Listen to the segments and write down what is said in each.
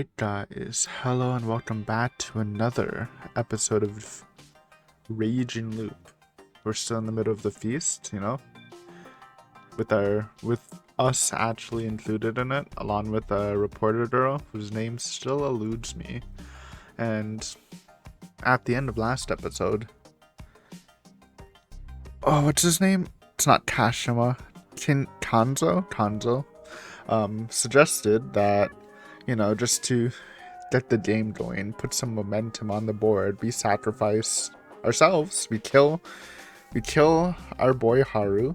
Alright guys, hello and welcome back to another episode of Raging Loop. We're still in the middle of the feast, you know, with us actually included in it, along with a reporter girl whose name still eludes me. And at the end of last episode, what's his name? It's not Kashima. Kanzo suggested that, you know, just to get the game going, put some momentum on the board, we sacrifice ourselves, we kill our boy Haru,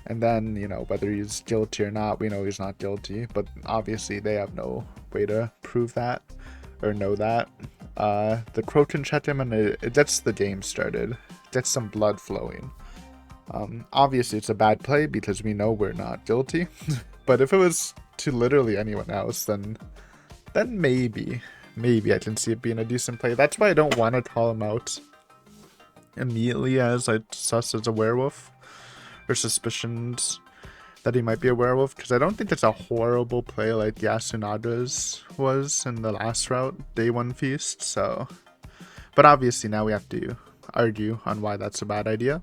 and then, you know, whether he's guilty or not, we know he's not guilty, but obviously they have no way to prove that or know that. The crow can check him and it gets the game started, gets some blood flowing. Obviously it's a bad play because we know we're not guilty, but if it was to literally anyone else, then maybe I can see it being a decent play. That's why I don't want to call him out immediately as I sus as a werewolf or suspicions that he might be a werewolf, because I don't think it's a horrible play like Yasunaga's was in the last route, day one feast. So, but obviously now we have to argue on why that's a bad idea,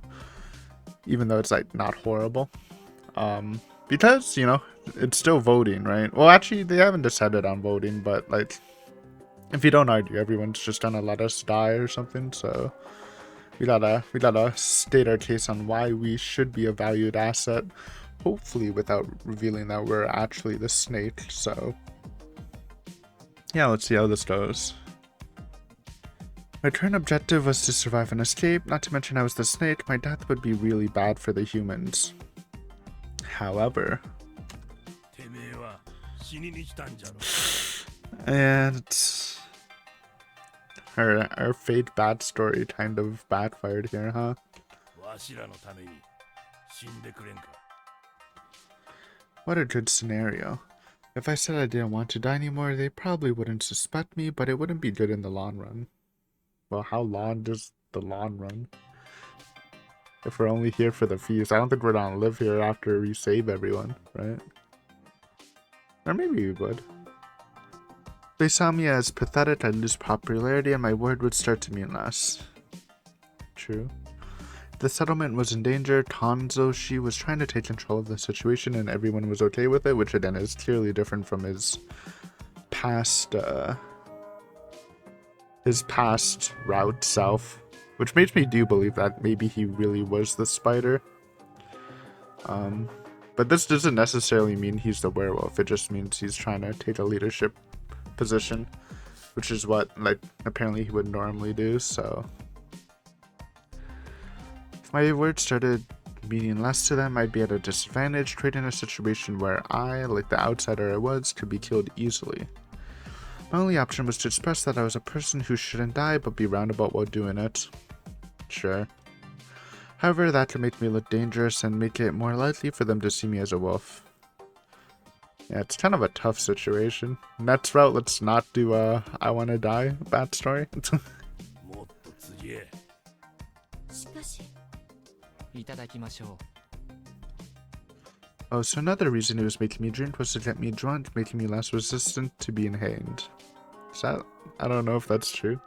even though it's like not horrible. Because, you know, it's still voting, right? Well, actually, they haven't decided on voting, but, like, if you don't argue, everyone's just gonna let us die or something, so we gotta state our case on why we should be a valued asset, hopefully without revealing that we're actually the snake, so yeah, let's see how this goes. My current objective was to survive and escape, not to mention I was the snake. My death would be really bad for the humans. However, and our fake bad story kind of backfired here, huh? What a good scenario. If I said I didn't want to die anymore, they probably wouldn't suspect me, but it wouldn't be good in the long run. Well, how long does the long run? If we're only here for the feast, I don't think we're gonna live here after we save everyone, right? Or maybe we would. They saw me as pathetic, I'd lose popularity, and my word would start to mean less. True. The settlement was in danger. Kanzoshi was trying to take control of the situation, and everyone was okay with it, which again is clearly different from his past route south. Which makes me do believe that maybe he really was the spider. But this doesn't necessarily mean he's the werewolf. It just means he's trying to take a leadership position, which is what, like, apparently he would normally do, so. If my words started meaning less to them, I'd be at a disadvantage, creating a situation where I, like the outsider I was, could be killed easily. My only option was to express that I was a person who shouldn't die, but be roundabout while doing it. Sure. However, that could make me look dangerous and make it more likely for them to see me as a wolf. Yeah, it's kind of a tough situation. Next route, let's not do I wanna die bad story. Oh, so another reason he was making me drink was to get me drunk, making me less resistant to being hanged. Is that, I don't know if that's true.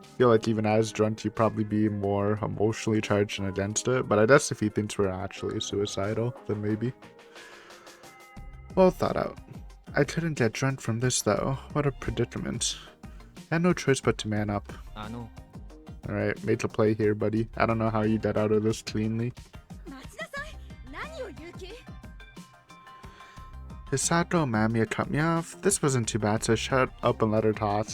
I feel like even as drunk, you'd probably be more emotionally charged and against it, but I guess if he thinks we're actually suicidal, then maybe. Well thought out. I couldn't get drunk from this though. What a predicament. I had no choice but to man up. Alright, made to play here, buddy. I don't know how you get out of this cleanly. Hisato Mamiya cut me off. This wasn't too bad, so shut up and let her talk.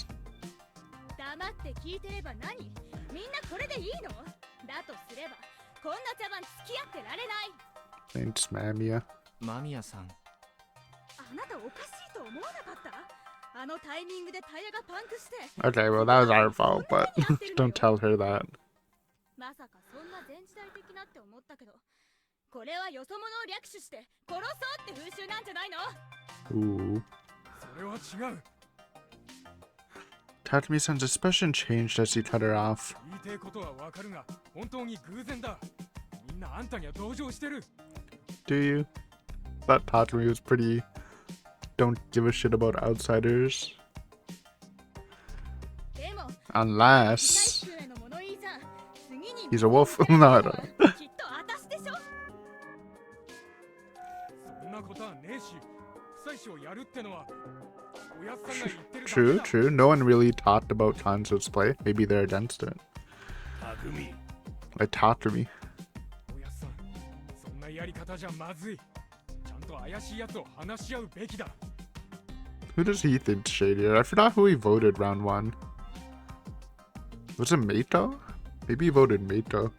Thanks, Mamiya. Okay, well that was our fault, but don't tell her that. Ooh. Tatsumi-san's expression changed as he cut her off. Do you? That Tatsumi was pretty don't give a shit about outsiders. Unless he's a wolf. No, I don't know. True, true. No one really talked about Kanzo's play. Maybe they're against it. Like Takumi. Who does he think's shadier? I forgot who he voted round 1. Was it Meito? Maybe he voted Meito.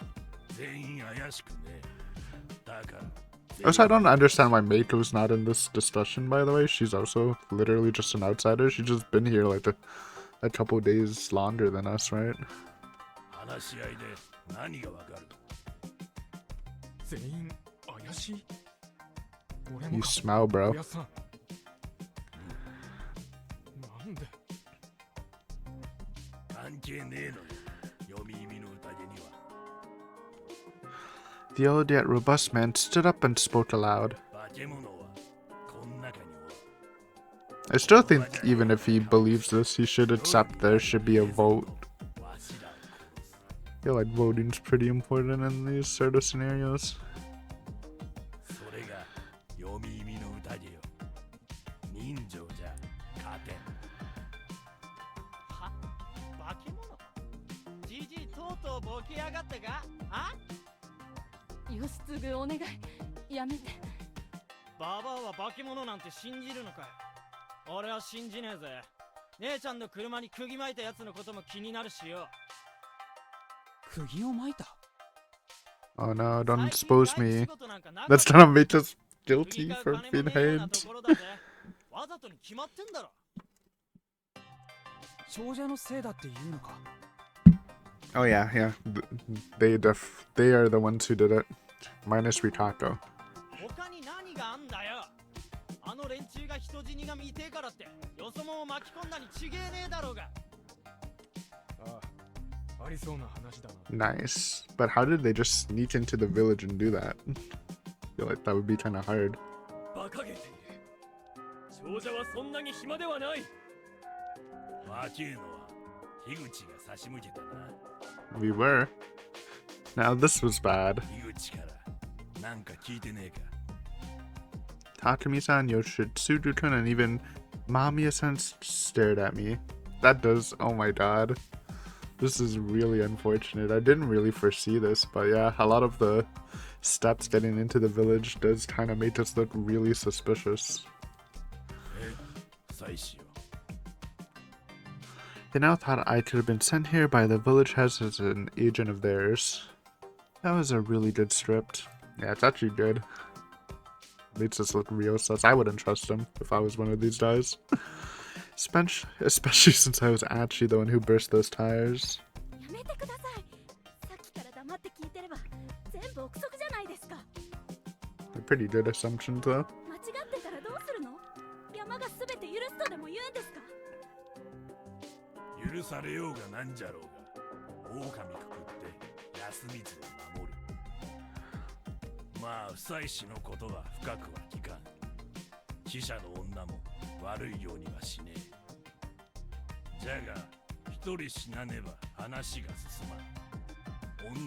Also, I don't understand why Meito's not in this discussion, by the way. She's also literally just an outsider. She's just been here like a couple days longer than us, right? You smell, bro. The old yet robust man stood up and spoke aloud. I still think even if he believes this, he should accept there should be a vote. I feel like voting's pretty important in these sort of scenarios. Oh no, don't expose me. That's gonna make us guilty for being hate. Oh yeah. They are the ones who did it. Minus Rikako. Nice. But how did they just sneak into the village and do that? I feel like that would be kind of hard. We were. Now this was bad. Takumi-san, Yoshitsugu-kun, and even Mamiya-san stared at me. That does... oh my god. This is really unfortunate. I didn't really foresee this, but yeah, a lot of the steps getting into the village does kind of make us look really suspicious. They now thought I could have been sent here by the village heads as an agent of theirs. That was a really good script. Yeah, it's actually good. Makes us look real sus. I wouldn't trust him if I was one of these guys. Especially since I was actually the one who burst those tires. They're pretty good assumptions though.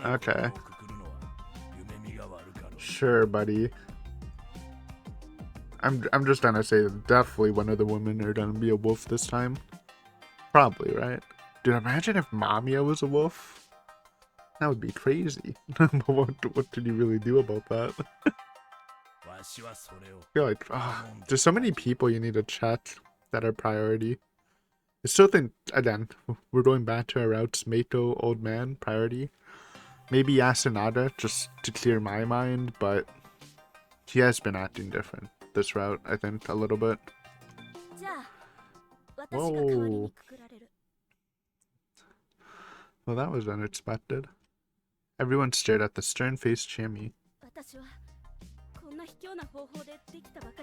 Okay. Sure, buddy. I'm just gonna say that definitely one of the women are gonna be a wolf this time. Probably, right? Dude, imagine if Mamiya was a wolf. That would be crazy. What did you really do about that? I feel like there's so many people you need to check that are priority. I still think, again, we're going back to our routes. Meito, old man, priority. Maybe Yasunada, just to clear my mind, but he has been acting different this route, I think, a little bit. Whoa. Well, that was unexpected. Everyone stared at the stern-faced Chimmy.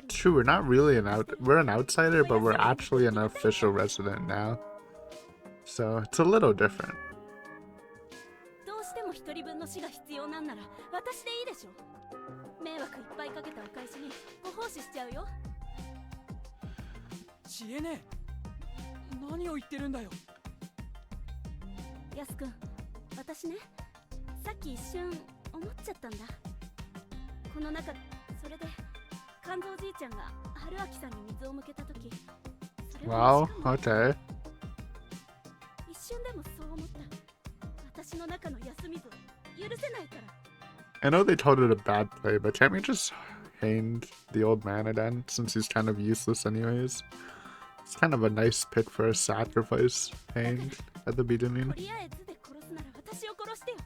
True, we're not really we're an outsider, but we're actually an official resident now. So, it's a little different. 知恵ね何を言ってるんだよ。ヤス君、私ね、さっき一瞬思っちゃったんだ。この中で、それで肝臓じいちゃんが春明さんに水を向けたとき、それは Wow, okay. 一瞬でもそう思った。私の中の安水を許せないから。I know they told it a bad play, but can't we just hang the old man again, since he's kind of useless anyways? It's kind of a nice pick for a sacrifice hanged at the と beginning. りあえずで殺すなら私を殺してよ、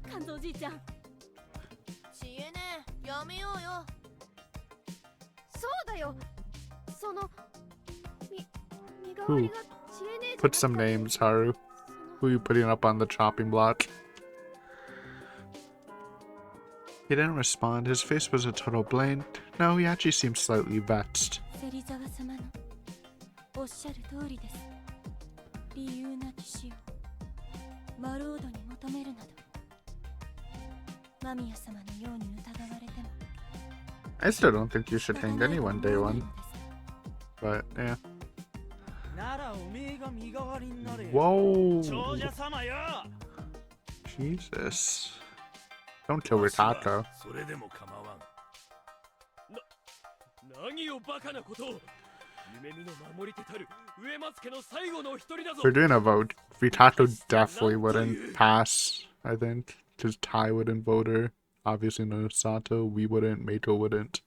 肝臓じいちゃん。知恵ね、やめようよ。そうだよ。その身代わ Who? りが知恵ねえじゃな Put く some たって names, Haru. そ Who you putting up on the chopping block? He didn't respond. His face was a total blank. No, he actually seemed slightly vexed. の芹沢様のおっしゃる通りです。理由なき死をマロードに求めるなど、間宮様のように疑われても I still don't think you should 仕方 hang ないと anyone 思 day わない one, のです。 but yeah. ならおめえが身代わりになれ。 Whoa! 長者様よ。 Jesus. Don't kill Ritaka. それでも構わん。何をバカなことを。夢見の守り手たる上松家の最後の一人だぞ。 If we're doing a vote, Ritaka definitely wouldn't pass, I think, because Tai wouldn't vote her. Obviously, no Sato, we wouldn't, Meiko wouldn't.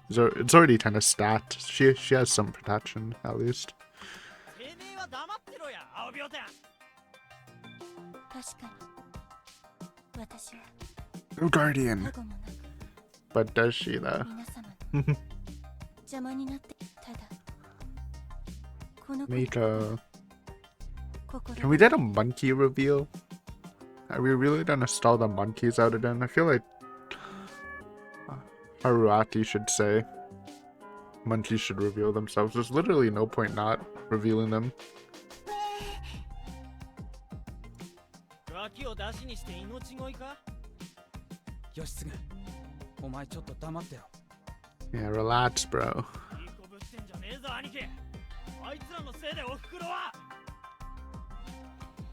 It's already kind of stacked. She has some protection, at least. てめえは黙ってろや、青病天。確かに私は No Guardian. 過去もなく But does she, though? 皆様の邪魔になって、ただこの Meiko. 心 Can we get a monkey reveal? Are we really gonna stall the monkeys out again? I feel like Haruaki should say monkeys should reveal themselves. There's literally no point not revealing them. ガキを出しにして命乞いか。義経、お前ちょっと黙ってろ。 Yeah, relax, bro. いい子ぶってんじゃねえぞ兄貴。あいつらのせいでおふくろは。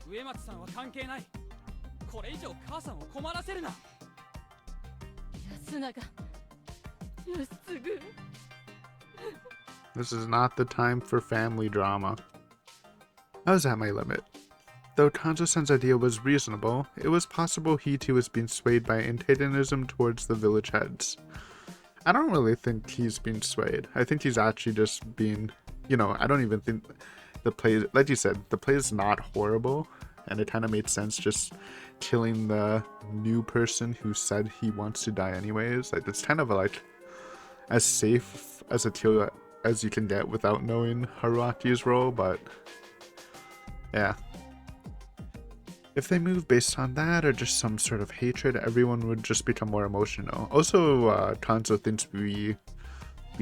上松さんは関係ない。これ以上母さんを困らせるな。安永康次 This is not the time for family drama. I was at my limit. Though Kanzo-san's idea was reasonable, it was possible he too was being swayed by antagonism towards the village heads. I don't really think he's being swayed. I think he's actually just being, I don't even think the play, like you said, the play is not horrible, and it kind of made sense just killing the new person who said he wants to die anyways. Like, it's kind of like as safe as a kill as you can get without knowing Haruaki's role, but yeah. If they move based on that or just some sort of hatred, everyone would just become more emotional. Also, Kanzo thinks we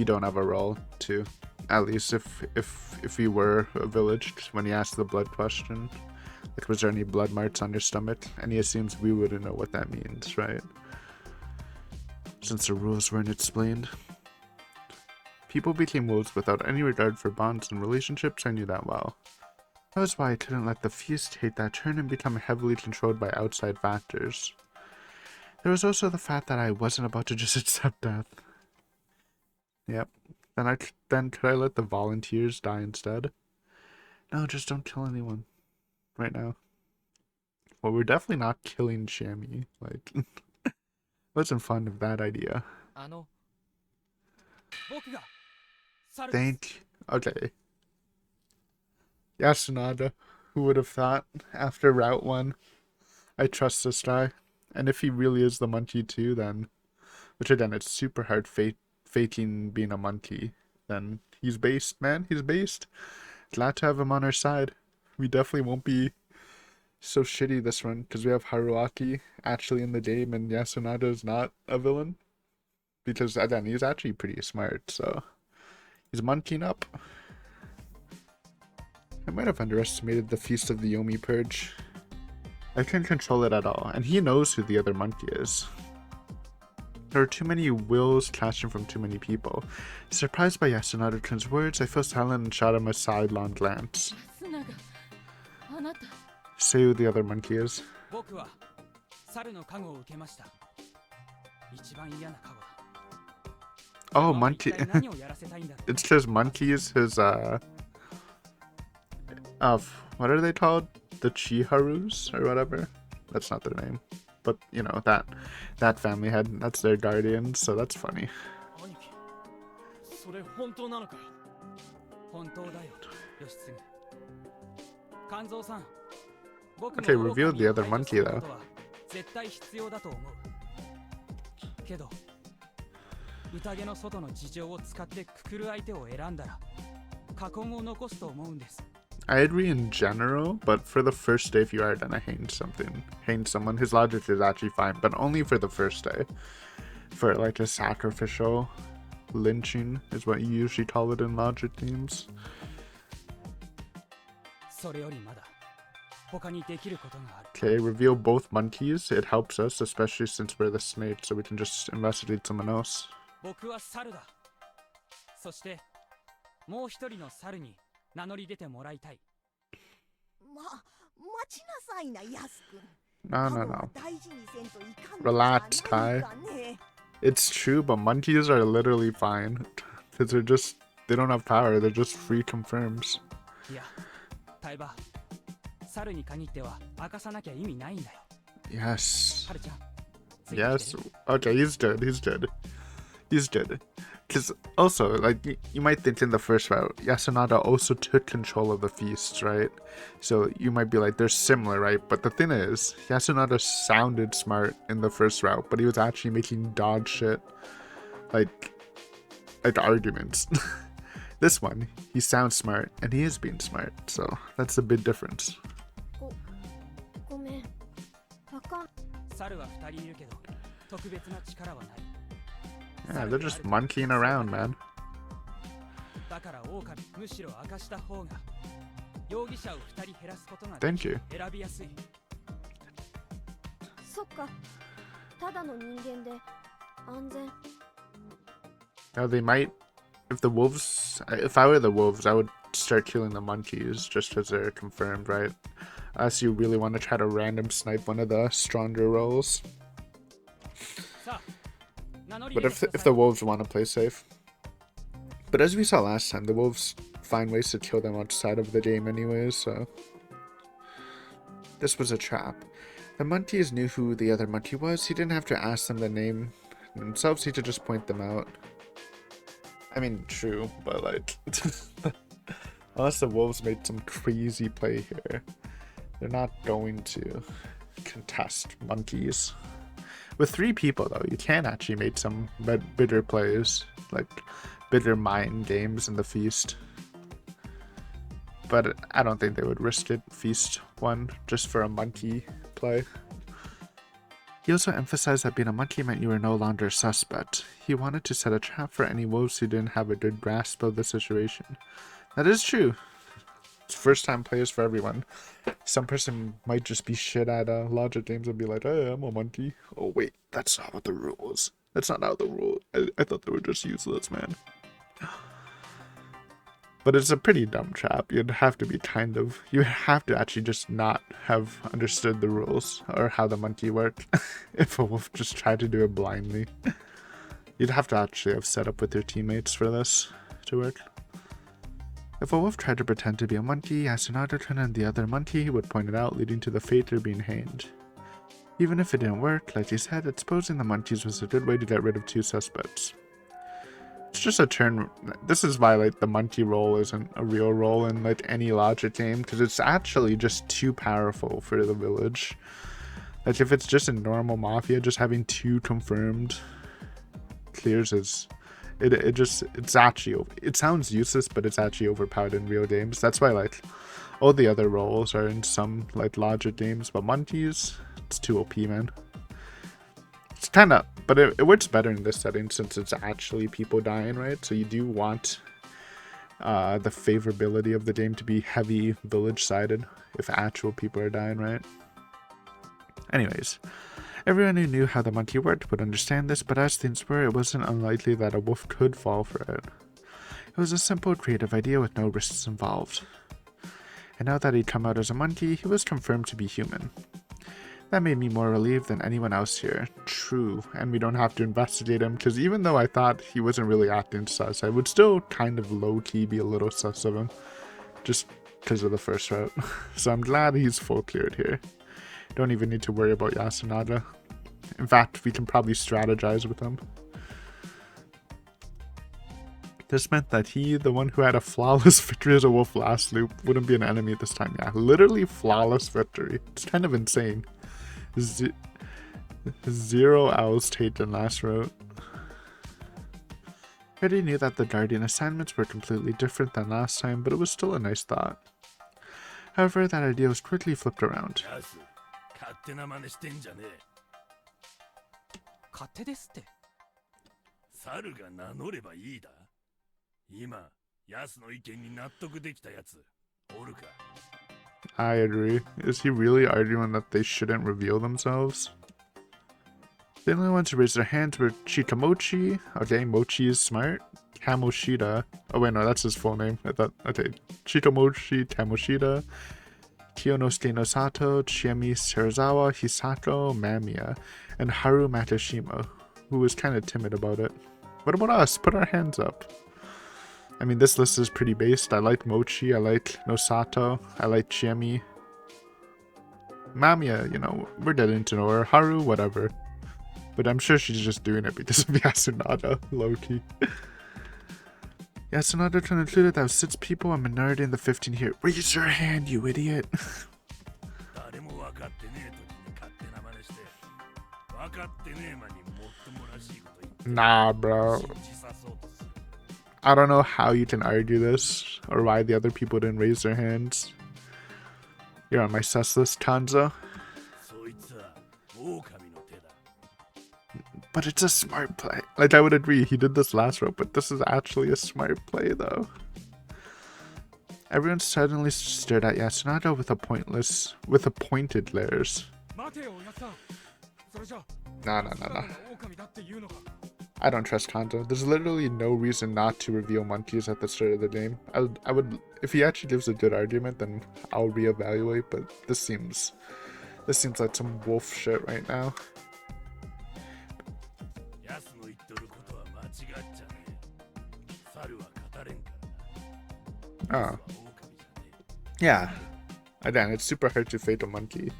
don't have a role too. At least if we were a village, when he asked the blood question. Like, was there any blood marks on your stomach? And he assumes we wouldn't know what that means, right? Since the rules weren't explained. People became wolves without any regard for bonds and relationships, I knew that well. That was why I couldn't let the feast take that turn and become heavily controlled by outside factors. There was also the fact that I wasn't about to just accept death. Yep. Then could I let the volunteers die instead? No, just don't kill anyone. Right now. Well, we're definitely not killing Shammy. Like, wasn't fond of that idea. 僕が猿 Thank. Okay. Yasunada. Who would have thought? After Route 1. I trust this guy. And if he really is the monkey too, then... Which again, it's super hard faking being a monkey. Then he's based, man. He's based. Glad to have him on our side. We definitely won't be so shitty this run, because we have Haruaki actually in the game, and Yasunada is not a villain. Because, again, he's actually pretty smart, so... He's monkeying up. I might have underestimated the Feast of the Yomi Purge. I can't control it at all, and he knows who the other monkey is. There are too many wills clashing from too many people. Surprised by Yasunada-kun's words, I fell silent and shot him a sidelong glance. 安永、あなた。 Say who the other monkey is. 僕は猿の加護を受けました。一番嫌な加護だ。 Oh, monkey. 一体何をやらせたいんだろう。 It's because monkey is his, what are they called? The Chiharus or whatever? That's not their name. But, you know, that family head, that's their guardian, so that's funny. 兄貴、それ本当なのかよ。本当だよ、義経。肝臓さん、僕も Okay, revealed the other monkey, though. 絶対必要だと思う。けど、宴の外の事情を使ってくくる相手を選んだら、禍根を残すと思うんです。 I agree in general, but for the first day, if you are gonna hang someone, his logic is actually fine, but only for the first day. For like a sacrificial lynching is what you usually call it in logic games. それよりまだ他にできることがある。 Okay, reveal both monkeys. It helps us, especially since we're the snake, so we can just investigate someone else. 僕は猿だ。そしてもう一人の猿に名乗り出てもらいたい。待ちなさいな、ヤス君。 No, no, no. 大事にせんといかん Relax, Kai. It's true, but monkeys are literally fine. Because they don't have power, they're just free confirms. いや、タイバ、猿に限っては明かさなきゃ意味ないんだよ。 Yes. ハルちゃん。 Yes. Okay, he's dead. He's dead. Because also, like, you might think in the first route, Yasunada also took control of the feast, right? So you might be like, they're similar, right? But the thing is, Yasunada sounded smart in the first route, but he was actually making dog shit, like arguments. This one, he sounds smart, and he is being smart, so that's the big difference. ごめん。わかん。猿は二人いるけど、特別な力はない。 Yeah, they're just monkeying around, man. だから狼、むしろ明かした方が容疑者を二人減らすことが Thank you. 選びやすい。そっか。ただの人間で安全。 Now they might, if I were the wolves, I would start killing the monkeys just because they're confirmed, right? Unless you really want to try to random snipe one of the stronger roles. But if the wolves want to play safe. But as we saw last time, the wolves find ways to kill them outside of the game anyways, so... This was a trap. The monkeys knew who the other monkey was. He didn't have to ask them the name themselves, he could just point them out. I mean, true, but like... Unless the wolves made some crazy play here, they're not going to contest monkeys. With 3 people, though, you can actually make some bitter plays, like bitter mind games in the feast. But I don't think they would risk it, feast 1, just for a monkey play. He also emphasized that being a monkey meant you were no longer a suspect. He wanted to set a trap for any wolves who didn't have a good grasp of the situation. That is true. It's first-time players for everyone. Some person might just be shit at logic games and be like, hey, I'm a monkey. Oh, wait, that's not what the rule is. That's not how the rule... I thought they were just useless, man. But it's a pretty dumb trap. You'd have to be you have to actually just not have understood the rules or how the monkey worked. If a wolf just tried to do it blindly. You'd have to actually have set up with your teammates for this to work. If a wolf tried to pretend to be a monkey, Yasunada-kun and the other monkey would point it out, leading to the fater being hanged. Even if it didn't work, like he said, exposing the monkeys was a good way to get rid of 2 suspects. It's just a turn. This is why like the monkey role isn't a real role in like any logic game, because it's actually just too powerful for the village. Like if it's just a normal mafia, just having 2 confirmed clears is... It's actually, it sounds useless, but it's actually overpowered in real games. That's why, like, all the other roles are in some, like, logic games, but monkeys, it's too OP, man. It's kind of, but it works better in this setting since it's actually people dying, right? So you do want the favorability of the game to be heavy village-sided if actual people are dying, right? Anyways, Everyone who knew how the monkey worked would understand this, but as things were, it wasn't unlikely that a wolf could fall for it. It was a simple, creative idea with no risks involved. And now that he'd come out as a monkey, he was confirmed to be human. That made me more relieved than anyone else here. True, and we don't have to investigate him, because even though I thought he wasn't really acting sus, I would still kind of low-key be a little sus of him, just because of the first route. So I'm glad he's full cleared here. Don't even need to worry about Yasunada. In fact, we can probably strategize with him. This meant that he, the one who had a flawless victory as a wolf last loop, wouldn't be an enemy this time. Yeah, literally flawless victory. It's kind of insane. Zero owls taken last route. I already knew that the Guardian assignments were completely different than last time, but it was still a nice thought. However, that idea was quickly flipped around. 勝手な真似してんじゃねえ。勝手ですって。猿が名乗ればいいだ。今、ヤスの意見に納得できたやつ、おるか。I agree. Is he really arguing that they shouldn't reveal themselves? The only ones who raised their hands were Chikamochi. Okay, Mochi is smart. Kamoshida. Oh wait, no, that's his full name. I thought, okay. Chikamochi, Kamoshida, Kiyonosuke no Sato, Chiemi Serizawa, Hisako, Mamiya, and Haru Matashima, who was kind of timid about it. What about us? Put our hands up. I mean, this list is pretty based. I like Mochi, I like Nosato, I like Chiemi. Mamiya, you know, we're getting to know her. Haru, whatever. But I'm sure she's just doing it because of Yasunada, low-key. Yasunada concluded that with 6 people, a minority in the 15 here. Raise your hand, you idiot. 誰も分かってねえ時に勝手な真似して、分かってねえ間にもっともらしいこと言って、 Nah, bro. 信じさそうとする。 I don't know how you can argue this, or why the other people didn't raise their hands. You're on my sus list, Kanzo. そいつは狼の手だ。 But it's a smart play. Like, I would agree, he did this last rope, but this is actually a smart play, though. Everyone suddenly stared at Yasunada with pointed glares. 待てよ、おやさん。それじゃ、 Nah. 狼だって言うのか。 I don't trust Kanzo. There's literally no reason not to reveal monkeys at the start of the game. I would, if he actually gives a good argument, then I'll reevaluate, but this seems like some wolf shit right now. ヤスの言っとることは間違っちゃねえ。猿は語れんからな。 Oh. ヤスは狼じゃねえ。 Yeah. Again, it's super hard to fake a monkey.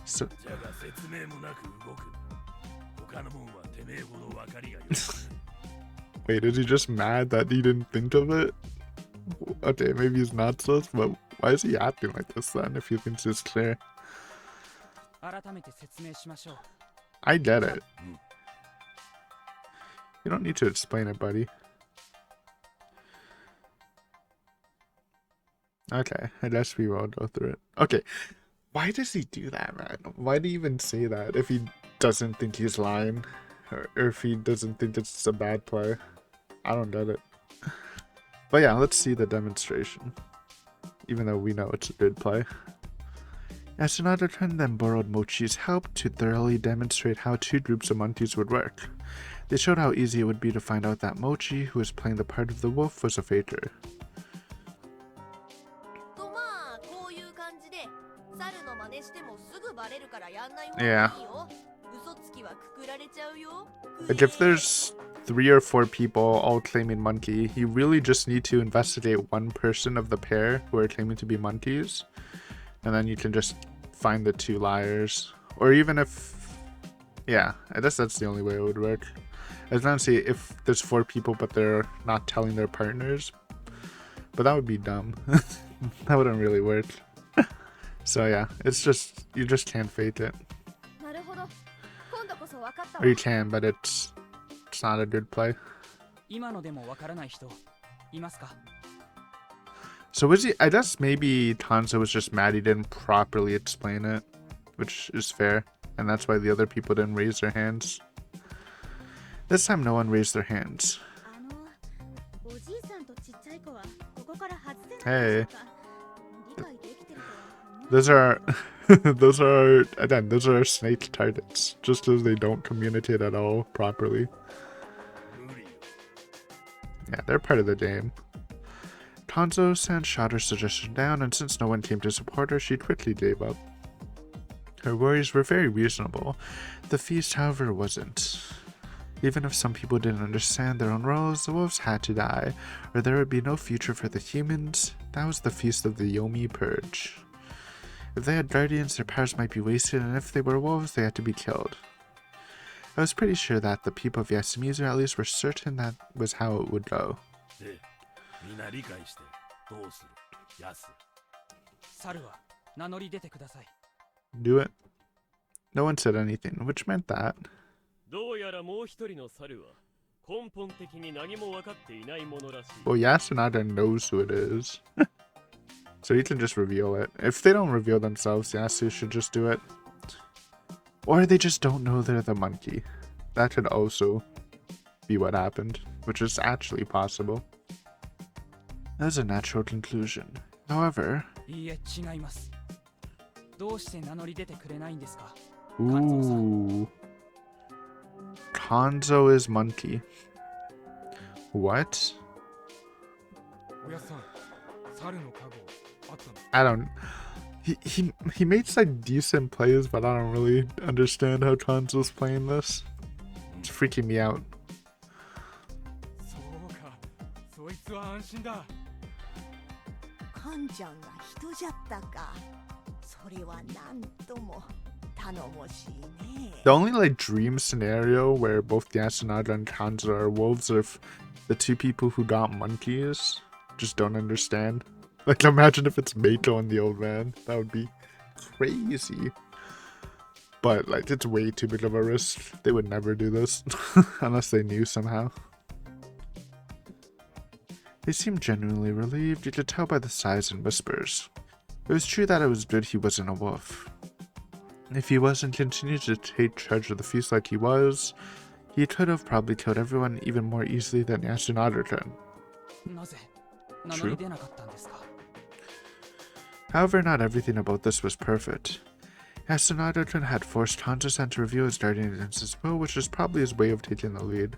So じゃが説明もなく動く。他のもんはてめえほど分かりがよくね wait, is he just mad that he didn't think of it? Okay, maybe he's not sus, but why is he acting like this then if he thinks it's clear? 改めて説明しましょう。 I get it. You don't need to explain it, buddy. Okay, I guess we will go through it. Okay, why does he do that, man? Why do you even say that if he doesn't think he's lying? Or if he doesn't think it's a bad play? I don't get it. But yeah, let's see the demonstration. Even though we know it's a good play. Yasunada then borrowed Mochi's help to thoroughly demonstrate how 2 groups of monkeys would work. They showed how easy it would be to find out that Mochi, who was playing the part of the wolf, was a faker. とまあこういう感じで猿の真似してもすぐバレるからやんない方 Yeah. がいいよ。嘘つきはくくられちゃうよ。 Like, if there's 3 or 4 people all claiming monkey, you really just need to investigate one person of the pair who are claiming to be monkeys, and then you can just find the 2 liars. Or even if, yeah, I guess that's the only way it would work. I was gonna say if there's 4 people but they're not telling their partners, but that would be dumb. That wouldn't really work. So yeah, it's just, you just can't fake it. なるほど。今度こそ分かったわ Or you can, but it's not a good play. 今のでもわからない人いますか？ So was he, I guess maybe Tanza was just mad he didn't properly explain it, which is fair, and that's why the other people didn't raise their hands. This time no one raised their hands. おじいさんとちっちゃい子はここから外せないでしょうか。理解できてるとは思えない Those are those are our snake targets, just as they don't communicate at all properly. 無理よ。 Yeah, they're part of the game. Tanzo-san shot her suggestion down, and since no one came to support her, she quickly gave up. Her worries were very reasonable. The feast, however, wasn't. Even if some people didn't understand their own roles, the wolves had to die, or there would be no future for the humans. That was the feast of the Yomi Purge. If they had guardians, their powers might be wasted, and if they were wolves, they had to be killed. I was pretty sure that the people of Yasumizu at least were certain that was how it would go. で、みんな理解してどうする？ヤス。猿は名乗り出てください。 Do it? No one said anything, which meant that. どうやらもう一人の猿は根本的に何も分かっていないものらしい。 Well, Yasunada knows who it is. So he can just reveal it. If they don't reveal themselves, Yasu should just do it. Or they just don't know they're the monkey. That could also be what happened, which is actually possible. That is a natural conclusion. However... いいえ、違います。どうして名乗り出てくれないんですか？ Ooh. Kanzo is monkey. What? おやさん、猿の加護あったの？ I don't... He makes like decent plays, but I don't really understand how Kanzo's playing this. It's freaking me out. そうか、そいつは安心だ。カンちゃんが人じゃったか。それはなんとも頼もしいね。 The only like dream scenario where both Yasunada and Kanzo are wolves are if the two people who got monkeys just don't understand. Like imagine if it's Meiko and the old man. That would be crazy. But like it's way too big of a risk. They would never do this unless they knew somehow. They seemed genuinely relieved. You could tell by the sighs and whispers. It was true that it was good he wasn't a wolf. If he was and continued to take charge of the feast like he was, he could have probably killed everyone even more easily than Yasunada could. なぜ名乗り出なかったんですか？ However, not everything about this was perfect. Yasunada-kun had forced Kanzo-san to reveal his guardian against his will, which was probably his way of taking the lead.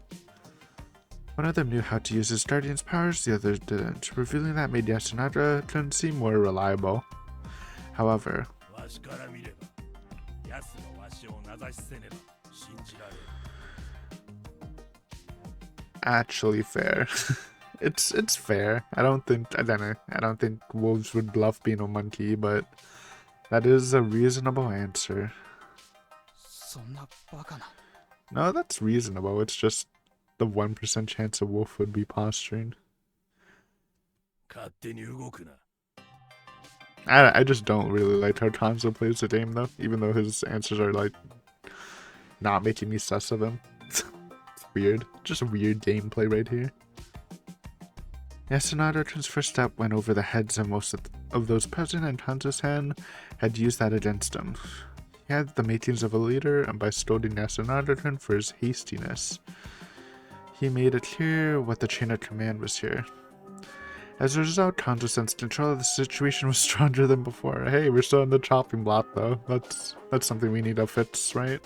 One of them knew how to use his guardian's powers, the others didn't. Revealing that made Yasunada-kun seem more reliable. However, わしから見れば、ヤスがわしを名指しせねば信じられる。 actually fair. It's fair. I don't think wolves would bluff being a monkey, but that is a reasonable answer. そんなバカな。 No, that's reasonable. It's just the 1% chance a wolf would be posturing. 勝手に動くな。 I just don't really like how Kanzo plays the game though, even though his answers are like not making me sus of him. It's weird. Just a weird gameplay right here. Yasunada-kun's first step went over the heads of most of those present, and Kanzo-san had used that against him. He had the makings of a leader, and by scolding Yasunada-kun for his hastiness, he made it clear what the chain of command was here. As a result, Kanzo-san's control of the situation was stronger than before. Hey, we're still in the chopping block though. That's something we need to fix, right?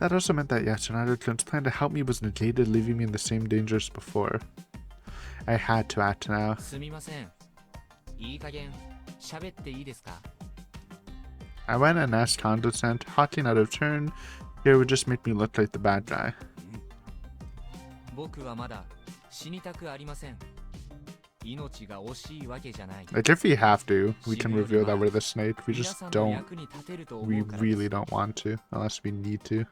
That also meant that Yasunada-kun's plan to help me was negated, leaving me in the same danger as before. I had to act now. すみません。いい加減喋っていいですか？ I went and asked Kanzo-san, talking out of turn. Here would just make me look like the bad guy. 僕はまだ死にたくありません。命が惜しいわけじゃない。 Like if we have to, we can reveal that we're the snake. We 皆 just さんの don't. 役に立てると思 We うから。 really don't want to, unless we need to.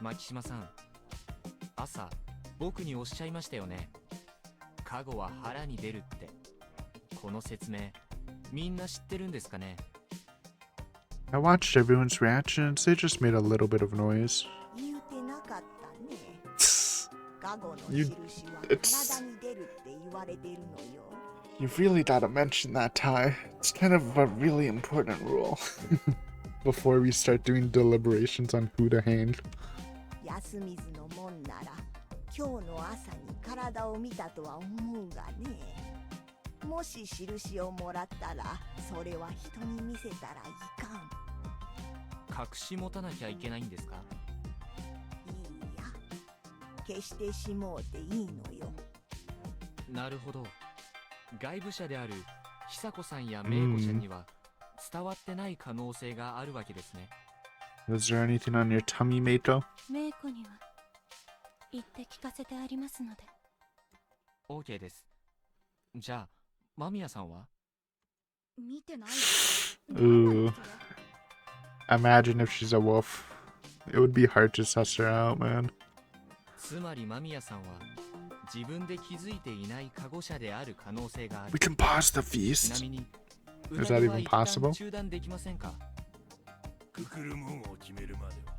牧島さん、朝僕におっしゃいましたよね。加護は腹に出るって。この説明、みんな知ってるんですかね？ I watched everyone's reactions. They just made a little bit of noise. 言うてなかったね。加護の You- 印は it's- 体に出るって言われてるのよ。 You really gotta mention that, Tai. It's kind of a really important rule. Before we start doing deliberations on who to hang. 安水のもんなら今日の朝に体を見たとは思うがね。もし印をもらったらそれは人に見せたらいかん。隠し持たなきゃいけないんですか？いいや、決してしもうていいのよ。なるほど。外部者である久子さんや芽子ちゃんには伝わってない可能性があるわけですね。Was there anything on your tummy, Meito? メイコには言って聞かせてありますので。 OK です。じゃあ間宮さんは？見てない。 Ooh. Imagine if she's a wolf. It would be hard to suss her out, man. つまり間宮さんは自分で気づいていないカゴ者である可能性がある。 We can pause the ちな feast. みに Is that even possible? 中断できませんか？くくるもんを決めるまでは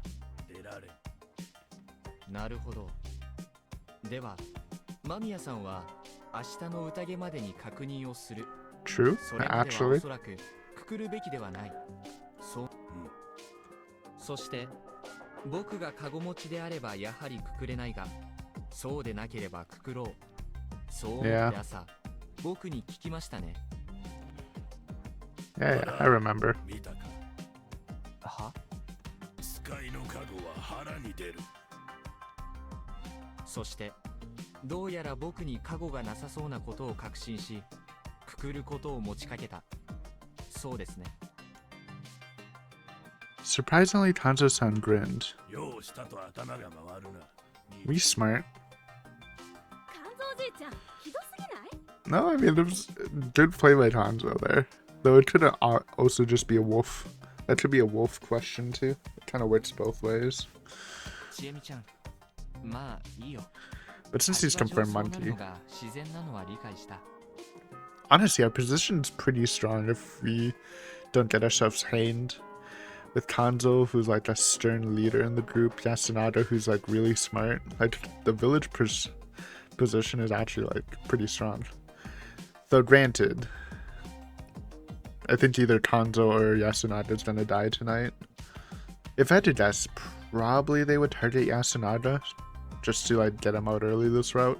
出られん。なるほど。では間宮さんは明日の宴までに確認をする。 True, それまではお actually. そらくくくるべきではない。そう、そして僕がカゴ持ちであればやはりくくれないが、そうでなければくくろう。そう思って朝、僕に聞きましたね。 Yeah, yeah, I remember. 見たか。は？使いのカゴは腹に出る。そしてどうやら僕にカゴがなさそうなことを確信し、くくることを持ちかけた。そうですね。 Surprisingly, Tanzo-san grinned. ようしたと頭が回るな。 We smart. 肝臓おじいちゃん、ひどすぎない？ No, I mean, there was good play by Tanzo there. Though it could also just be a wolf. That could be a wolf question too. It kind of works both ways. ちえみちゃん、まあいいよ。 But since he's 立場 confirmed 上そうなる monkey, のが自然なのは理解した。 honestly, our position's pretty strong if we don't get ourselves hanged. With Kanzo, who's like a stern leader in the group, Yasunada, who's like really smart. Like the village position is actually like pretty strong. Though granted, I think either Kanzo or Yasunada is gonna die tonight. If I had to guess, probably they would target Yasunada just to like get him out early this route.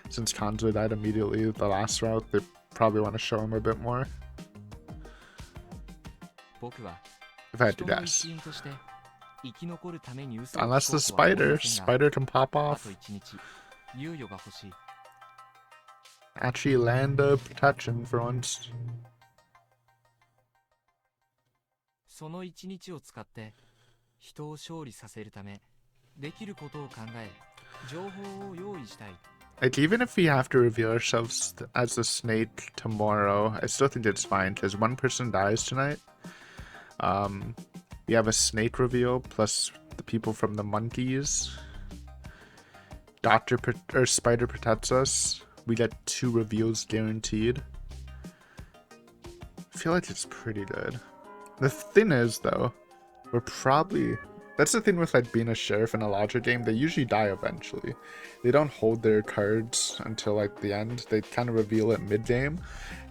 Since Kanzo died immediately the last route, they probably want to show him a bit more. 僕は If I had to 人の guess. 一員として生き残るために嘘をつ Unless こ the うとは思い spider. ませんが、 Spider can pop あと off. 一日猶予が欲しい。 Actually land a protection for once. その一日を使って人を勝利させるためできることを考え、情報を用意したい。 Like, even if we have to reveal ourselves as the snake tomorrow, I still think it's fine, because one person dies tonight. We have a snake reveal, plus the people from the monkeys. Spider protects us. We get 2 reveals guaranteed. I feel like it's pretty good. The thing is, though, we're probably... That's the thing with like being a sheriff in a logic game. They usually die eventually. They don't hold their cards until like the end. They kind of reveal it mid-game,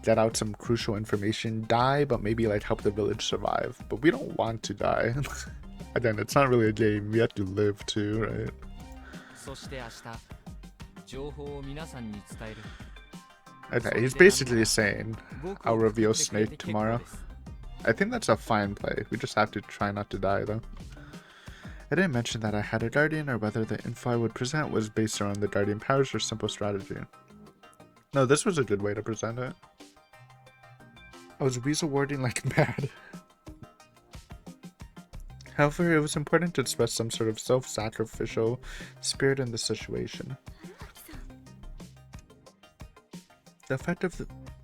get out some crucial information, die, but maybe like help the village survive. But we don't want to die. Again, it's not really a game. We have to live too, right? そして明日情報を皆さんに伝える。 Okay, he's basically saying I'll reveal Snake tomorrow. I think that's a fine play. We just have to try not to die though. I didn't mention that I had a guardian or whether the info I would present was based around the guardian powers or simple strategy. No, this was a good way to present it. I was weasel warding like mad. However, it was important to express some sort of self-sacrificial spirit in the situation. The effect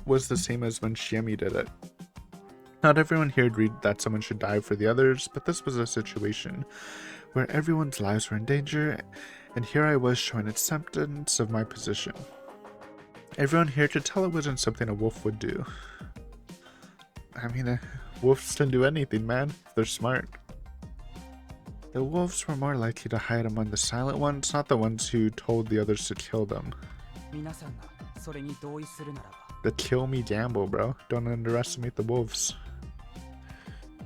was the same as when Shiemi did it. Not everyone here agreed that someone should die for the others, but this was a situation where everyone's lives were in danger, and here I was showing acceptance of my position. Everyone here could tell it wasn't something a wolf would do. I mean, wolves can do anything, man, if they're smart. The wolves were more likely to hide among the silent ones, not the ones who told the others to kill them. 皆さんがそれに同意するならば、 The kill me gamble, bro. Don't underestimate the wolves.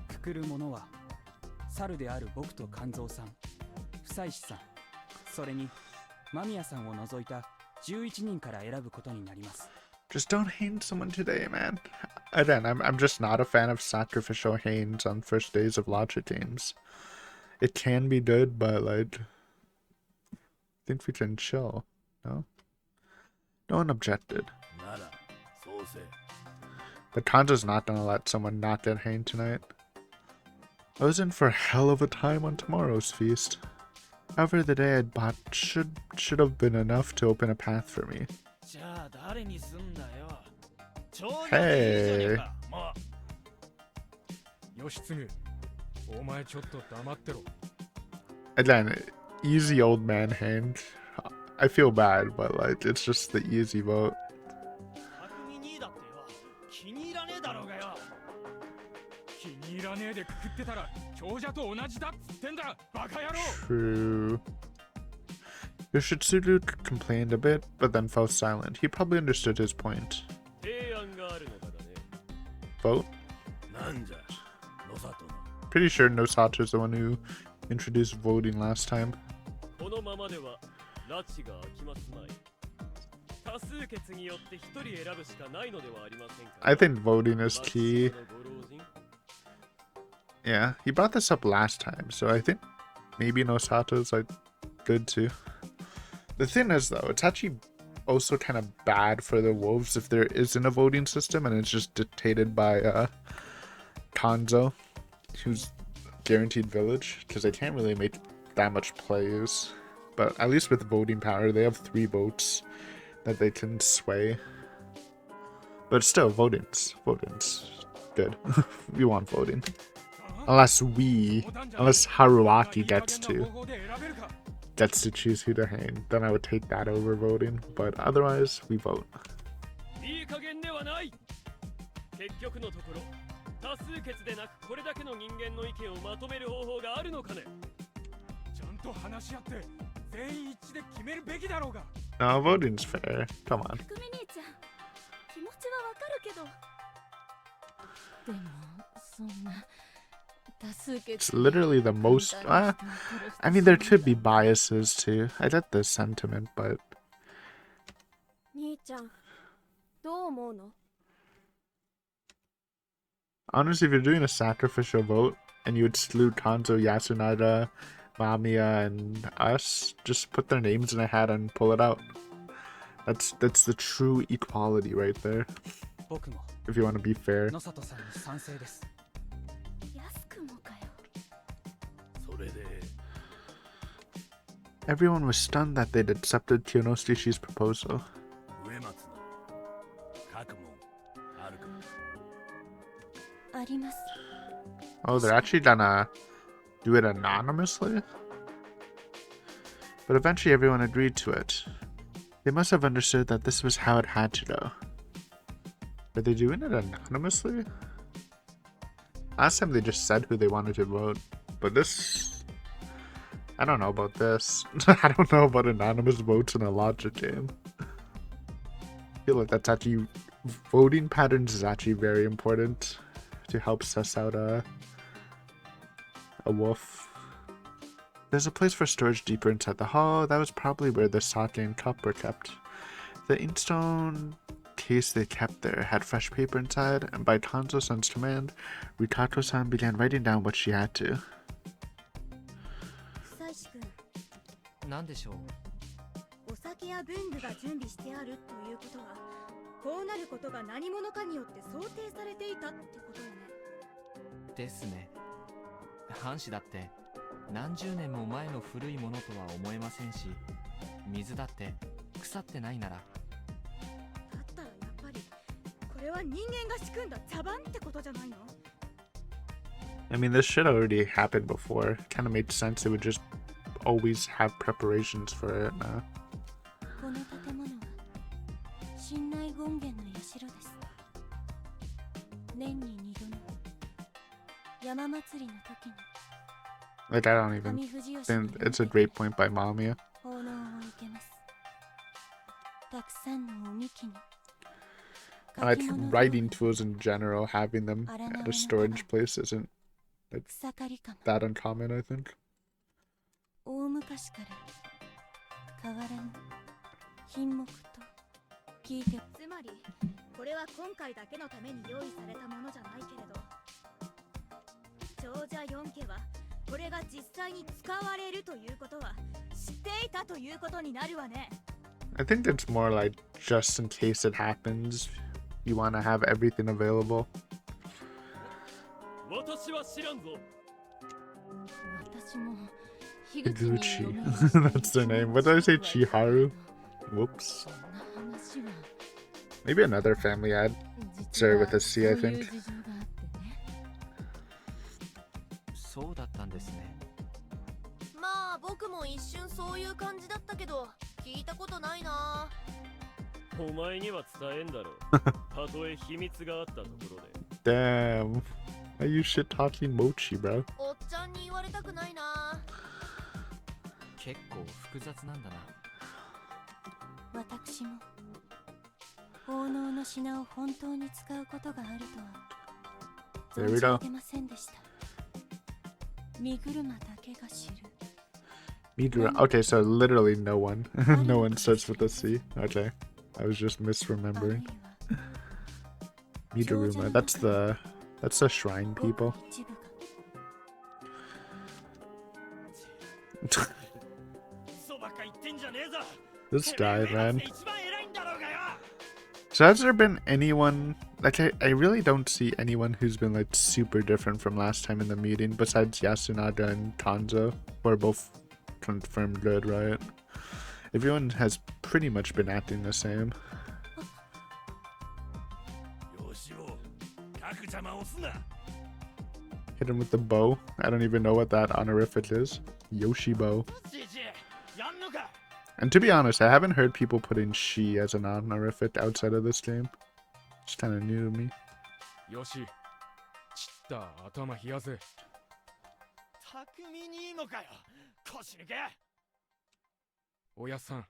くくる者は猿である僕と肝臓さん、夫妻子さん、それに間宮さんを除いた11人から選ぶことになります。Just don't hang someone today, man. Again, I'm just not a fan of sacrificial hangs on first days of logic games. It can be good, but like, I think we can chill. No? No one objected. ならそうせ But Kanjo's not gonna let someone not get hanged tonight. I was in for a hell of a time on tomorrow's feast. However, the day I'd bought should have been enough to open a path for me. じゃあ誰にすんだよ。長 Hey. もう義経、お前ちょっと黙ってろ。 Again, easy old man hand. I feel bad, but like, it's just the easy vote. 匠兄だってよ。気に入らねえだろうがよ。気に入らねえでくくってたら強者と同じだっつってんだ、バカ野郎。 True. Yoshitsuru complained a bit, but then fell silent. He probably understood his point. 提案があるのだがね。 Vote? なんじゃ野里の Pretty sure Nosato's the one who introduced voting last time. このままでは拉致が開きますまい。多数決によって一人選ぶしかないのではありませんか。 I think voting is key. 松島のご老人 Yeah, he brought this up last time, so I think maybe Nosato's like good too. The thing is though, it's actually also kind of bad for the wolves if there isn't a voting system and it's just dictated by Kanzo, who's guaranteed village, because they can't really make that much plays. But at least with voting power, they have 3 votes that they can sway. But still, voting's good. We want voting. Unless Haruaki gets to choose who to hang, then I would take that over voting. But otherwise, we vote. いい加減ではない。結局のところ、多数決でなくこれだけの人間の意見をまとめる方法があるのかね。ちゃんと話し合って全員一致で決めるべきだろうが。 No, voting's fair. Come on. 福美兄ちゃん気持ちはわかるけどでもそんな多数決 It's literally the most. I mean, there could be biases too. I get the sentiment, but 兄ちゃんどう思うの honestly, if you're doing a sacrificial vote and you exclude Kanzo, Yasunada, Mamiya, and us, just put their names in a hat and pull it out. That's the true equality right there. 僕も If you want to be fair. 野里さんに賛成です。安くもかよそれで Everyone was stunned that they'd accepted Kyonoshishi's proposal. 上松の各門あるか あります Oh, they're actually gonna do it anonymously? But eventually everyone agreed to it. They must have understood that this was how it had to go. Are they doing it anonymously? Last time they just said who they wanted to vote. But this... I don't know about this. I don't know about anonymous votes in a logic game. I feel like that's actually... Voting patterns is actually very important to help suss out a wolf. There's a place for storage deeper inside the hall. That was probably where the sake and cup were kept. The inkstone case they kept there had fresh paper inside, and by Kanzo-san's command, Rikato-san began writing down what she had to. 久石君なんでしょう。お酒や文具が準備してあるということはこうなることが何者かによって想定されていたってことよね。ですね。藩士だって何十年も前の古いものとは思えませんし、水だって腐ってないなら。だったらやっぱりこれは人間が仕組んだ茶番ってことじゃないの？ I mean, this shit already happened before. Kind of made sense. It would just always have preparations for it now. この建物は信内権現の社です。年に2度の山祭りの時に Like, I don't even 上藤吉 think it's a great point by Mamiya. 奉納を受けます。たくさんのおみきに I like writing tools in general, having them at a storage place isn't 草刈りかも that uncommon, I think. 大昔から変わらぬ品目と聞いてつままりこれは今回だけのために用意されたものじゃないけれど、長者4家はこれが実際に使われるということは知っていたということになるわね。 I think it's more like just in case it happens, you want to have everything available. 私は知らんぞ。私も Higuchi. That's their name. What did I say? Chiharu? Whoops. Maybe another family ad. Sorry, with a C, I think. そうだったんですね。まあ僕も一瞬そういう感じだったけど聞いたことないな。お前には伝えんだろう。たとえ秘密があったところで。Damn. Why you shit talking Mochi, bro? おっちゃんに言われたくないな。結構複雑なんだな。私も奉納の品を本当に使うことがあるとは There we 存じ go. 上げませんでした。身車だけが知る。 Midra. Okay, so literally no one. No one starts with a C. Okay. I was just misremembering. あるいは Midoruma. That's the shrine ごく people. 一部が 嘘ばっか言ってんじゃねえぞ。 This guy, man. 一番偉いんだろうがよ。 So has there been anyone, like I really don't see anyone who's been like super different from last time in the meeting besides Yasunada and Kanzo, who are both confirmed good, right? Everyone has pretty much been acting the same. よしお、各邪魔をすな。 Hit him with the bow. I don't even know what that honorific is. Yoshibo. じじい、やんのか。 And to be honest, I haven't heard people putting she as an honorific outside of this game. It's kind of new to me. よし、ちった頭冷やせ。匠にいいのかよ。腰抜け。おやっさん、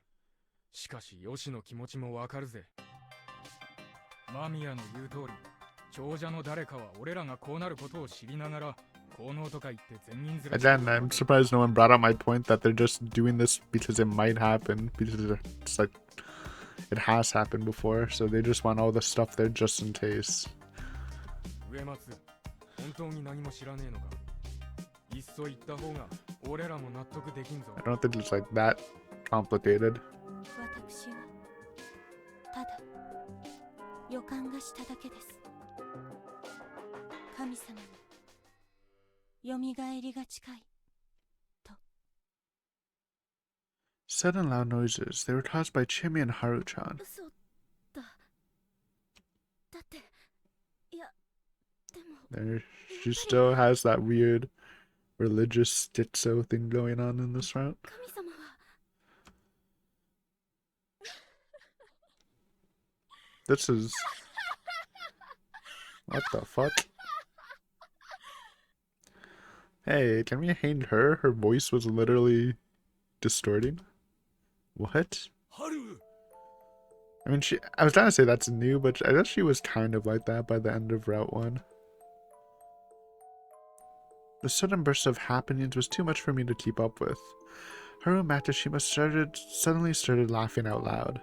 しかしヨシの気持ちもわかるぜ。間宮の言う通り、長者の誰かは俺らがこうなることを知りながら、効能とか言って全員ずらして Again, I'm surprised no one brought up my point that they're just doing this because it might happen, because it's like it has happened before, so they just want all the stuff there just in case. 上松、本当に何も知らねえのか。いっそ言った方が俺らも納得できんぞ。 I don't think it's like that complicated. 私はただ予感がしただけです。神様のよみがえりが近いと。 Sudden loud noises. They were caused by Chimi and Haruchan. 嘘だ。だっていやでも There, she still has that weird religious stitzo thing going on in this route. 神様は This is... What the fuck? Hey, can we hang her? Her voice was literally distorting. What? 春。 I mean, I was trying to say that's new, but I guess she was kind of like that by the end of Route 1. The sudden burst of happenings was too much for me to keep up with. Haru Matashima suddenly started laughing out loud.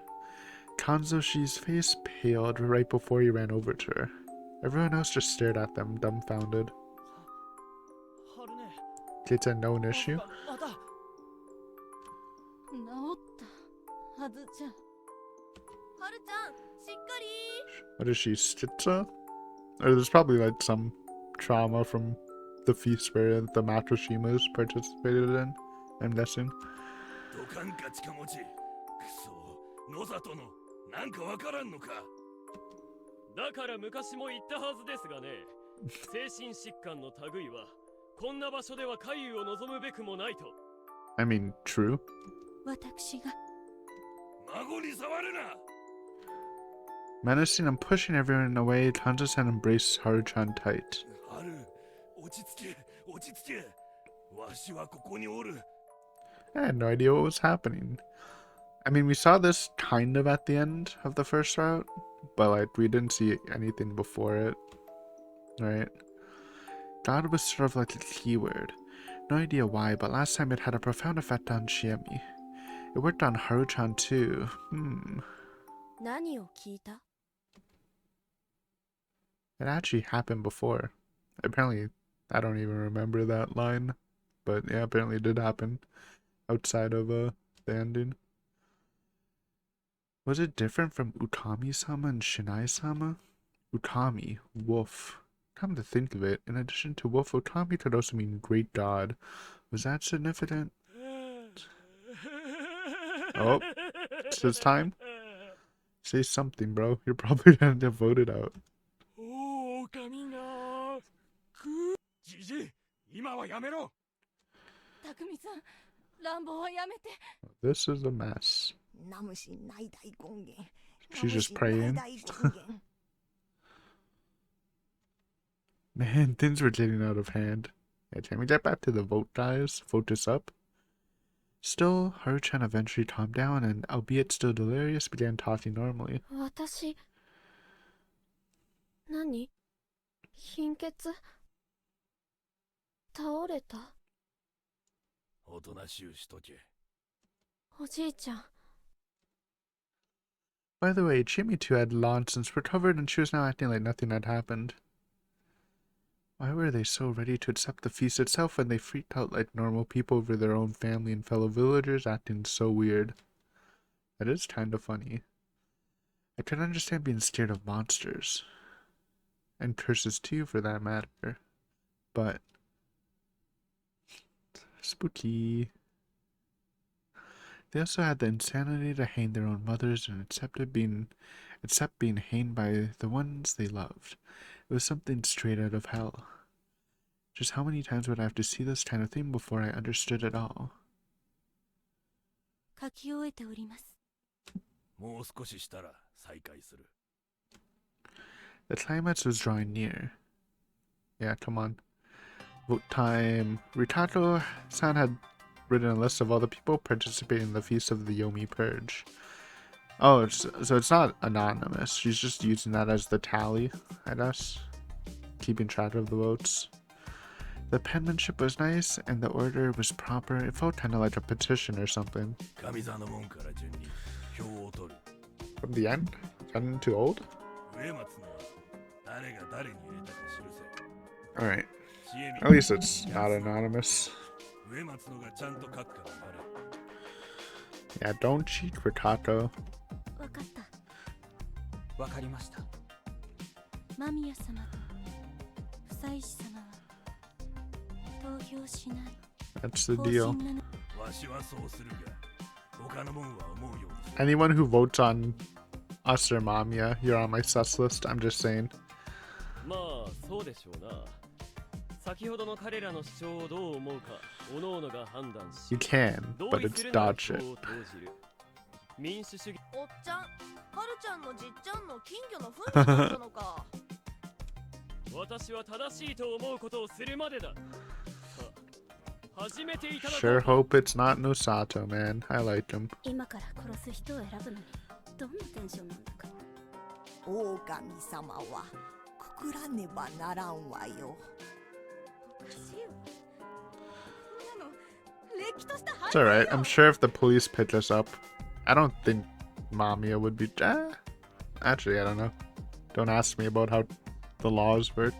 Kanzoshi's face paled right before he ran over to her. Everyone else just stared at them, dumbfounded. 春ね。 It's a known issue. また。治ったはずじゃ。はるちゃん、しっかり。 What is she, Stitza? Or there's probably like some trauma from the feast where the Matroshimas participated in, I'm guessing. どかんか近持ち。くそ、野里の、なんかわからんのか。だから昔も言ったはずですがね、精神疾患の類はこんな場所では回遊を望むべくもないと。 I mean, true. 私が孫に触るな。 Menacing and pushing everyone away, Kanzo-san embraced Haruchan tight. 春、落ち着け、落ち着け。わしはここにおる。 I had no idea what was happening. I mean, we saw this kind of at the end of the first route, but like we didn't see anything before it, right? God was sort of like a keyword. No idea why, but last time it had a profound effect on Shiemi. It worked on Haruchan too. 何を聞いた？ It actually happened before. Apparently, I don't even remember that line. But yeah, apparently it did happen outside of the ending. Was it different from Utami-sama and Shinai-sama? Utami, wolf. Come to think of it, in addition to wolf, Utami could also mean great god. Was that significant? Oh, it's his time? Say something, bro. You're probably gonna get voted out. 狼がじじい、今はやめろ。匠さん、乱暴はやめて。 This is a mess. ナムシ内大権限。 She's just praying. Man, things were getting out of hand. Yeah, can we get back to the vote, guys? Vote this up. Still, Haruchan eventually calmed down and, albeit still delirious, began talking normally. 私何貧血倒れたおとなしゅうしとけ。おじいちゃん By the way, Chimmy too had long since recovered and she was now acting like nothing had happened. Why were they so ready to accept the feast itself when they freaked out like normal people over their own family and fellow villagers acting so weird? That is kind of funny. I can understand being scared of monsters. And curses too, for that matter. But... spooky. They also had the insanity to hang their own mothers and accept being hanged by the ones they loved. It was something straight out of hell. Just how many times would I have to see this kind of thing before I understood it all? 書き終えております。もう少ししたら再開する。The climax was drawing near. Yeah, come on. Vote time. Ritato-san had written a list of all the people participating in the Feast of the Yomi Purge. Oh, so it's not anonymous. She's just using that as the tally, I guess. Keeping track of the votes. The penmanship was nice, and the order was proper. It felt kind of like a petition or something. 神座の門から順に票を取る。 From the end? Gotten too old? 上松の誰が誰に入れたか知るせ。 Alright. 知恵み At least it's not anonymous. 上松のがちゃんと書くから Yeah, don't cheat, Ritato. わかった。わかりました。間宮様と夫妻子様は投票しない。 That's the deal. わしはそうするが、他の門は思うようにする。 Anyone who votes on us or Mamiya, you're on my sus list. I'm just saying. まあそうでしょうな。先ほどの彼らの主張をどう思うか、各々が判断し。 You can, 同 but 意 it's するなら dog 票 shit. を投じる。民主主義。おっちゃん、はるちゃんのじっちゃんの金魚の糞だったのか。私は正しいと思うことをするまでだ。さあ、始めていただこう。 Sure hope it's not Nosato, man. I like him. 今から殺す人を選ぶのにどんなテンションなんだか。狼様はくくらねばならんわよ。おかしいわ。そんなのれっきとした It's alright. I'm sure if the police pick us up, I don't think Mamiya would be. Actually, I don't know. Don't ask me about how the laws work.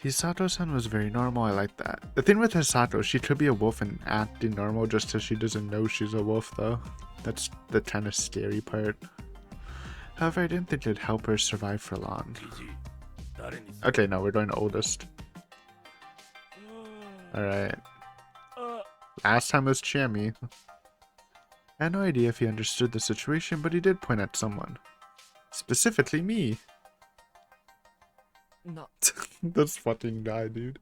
Hisato-san was very normal. I like that. The thing with Hisato, she could be a wolf and acting normal just because she doesn't know she's a wolf, though. That's the kind of scary part. However, I didn't think it'd help her survive for long. じじい、誰にする。 Okay, no, we're going to oldest. Alright. Last time was Chami. I had no idea if he understood the situation, but he did point at someone. Specifically me. No. This fucking guy, dude.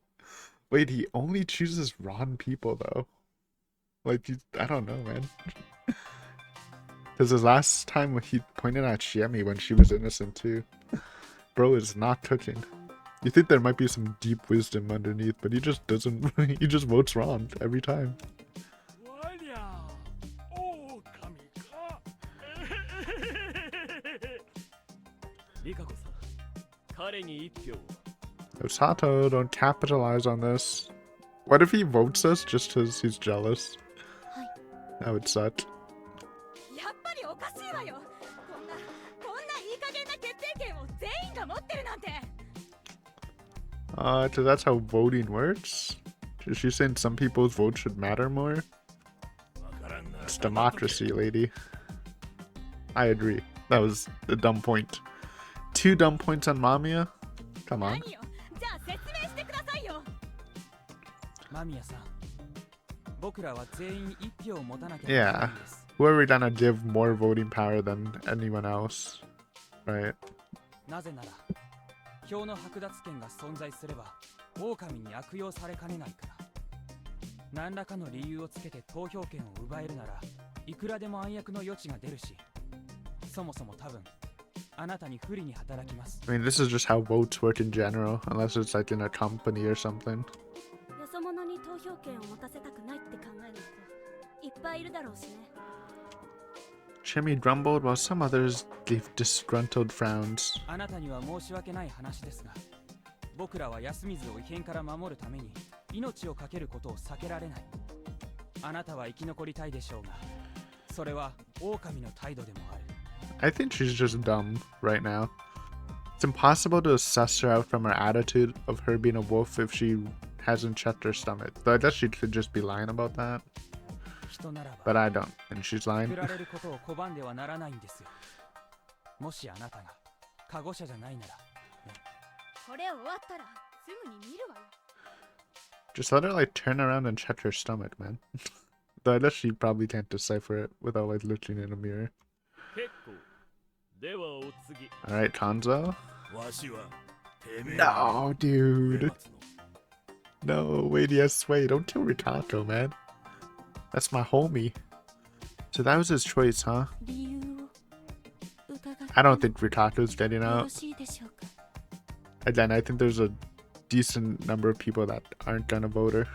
Wait, he only chooses wrong people, though. Like, I don't know, man. Because his last time he pointed at Shiemi when she was innocent, too. Bro is not cooking. You think there might be some deep wisdom underneath, but he just doesn't. He just votes wrong every time. わりゃ、狼か。リカコさん、彼に一票を。 Osato, don't capitalize on this. What if he votes us just because he's jealous? That would suck. やっぱりおかしいわよ。こんないい加減な決定権を全員員が持ってるなんて。 So that's how voting works? Is she saying some people's votes should matter more? わからんなら It's democracy, lady. I agree. That was a dumb point. 2 dumb points on Mamiya? Come on. 何よ。じゃあ説明してくださいよ。間宮さん、僕らは全員1票を持たなきゃいけない Yeah. んです。 Who are we gonna give more voting power than anyone else? Right? なぜなら、票の剥奪権が存在すれば、狼に悪用されかねないから。何らかの理由をつけて投票権を奪えるなら、いくらでも暗躍の余地が出るし、そもそも多分、あなたに不利に働きます。 I mean, this is just how votes work in general, unless it's like in a company or something. よそ者に投票権を持たせたくないって考える人いっぱいいるだろうしね。 Jimmy grumbled while some others gave disgruntled frowns. あなたには申し訳ない話ですが、僕らは安水を異変から守るために命を懸けることを避けられない。あなたは生き残りたいでしょうが、それは狼の態度でもある。 I think she's just dumb right now. It's impossible to suss her out from her attitude of her being a wolf if she hasn't checked her stomach. Though I guess she could just be lying about that. 人ならば But I don't, and she's lying. 作られることを拒んではならないんですよ。もしあなたがカゴ車じゃないなら、これ終わったらすぐに見るわよ。 Just let her like turn around and check her stomach, man. Though I guess she probably can't decipher it without like looking in a mirror. 結構。ではお次。 Alright, Kanzo. わしはてめえ No, を dude. 待つの No, wait, yes, wait. Don't kill Ritato, man. That's my homie. So that was his choice, huh? 理由を伺って I don't think Ritato's getting よろ out. しいでしょうか。 Again, I think there's a decent number of people that aren't gonna vote her.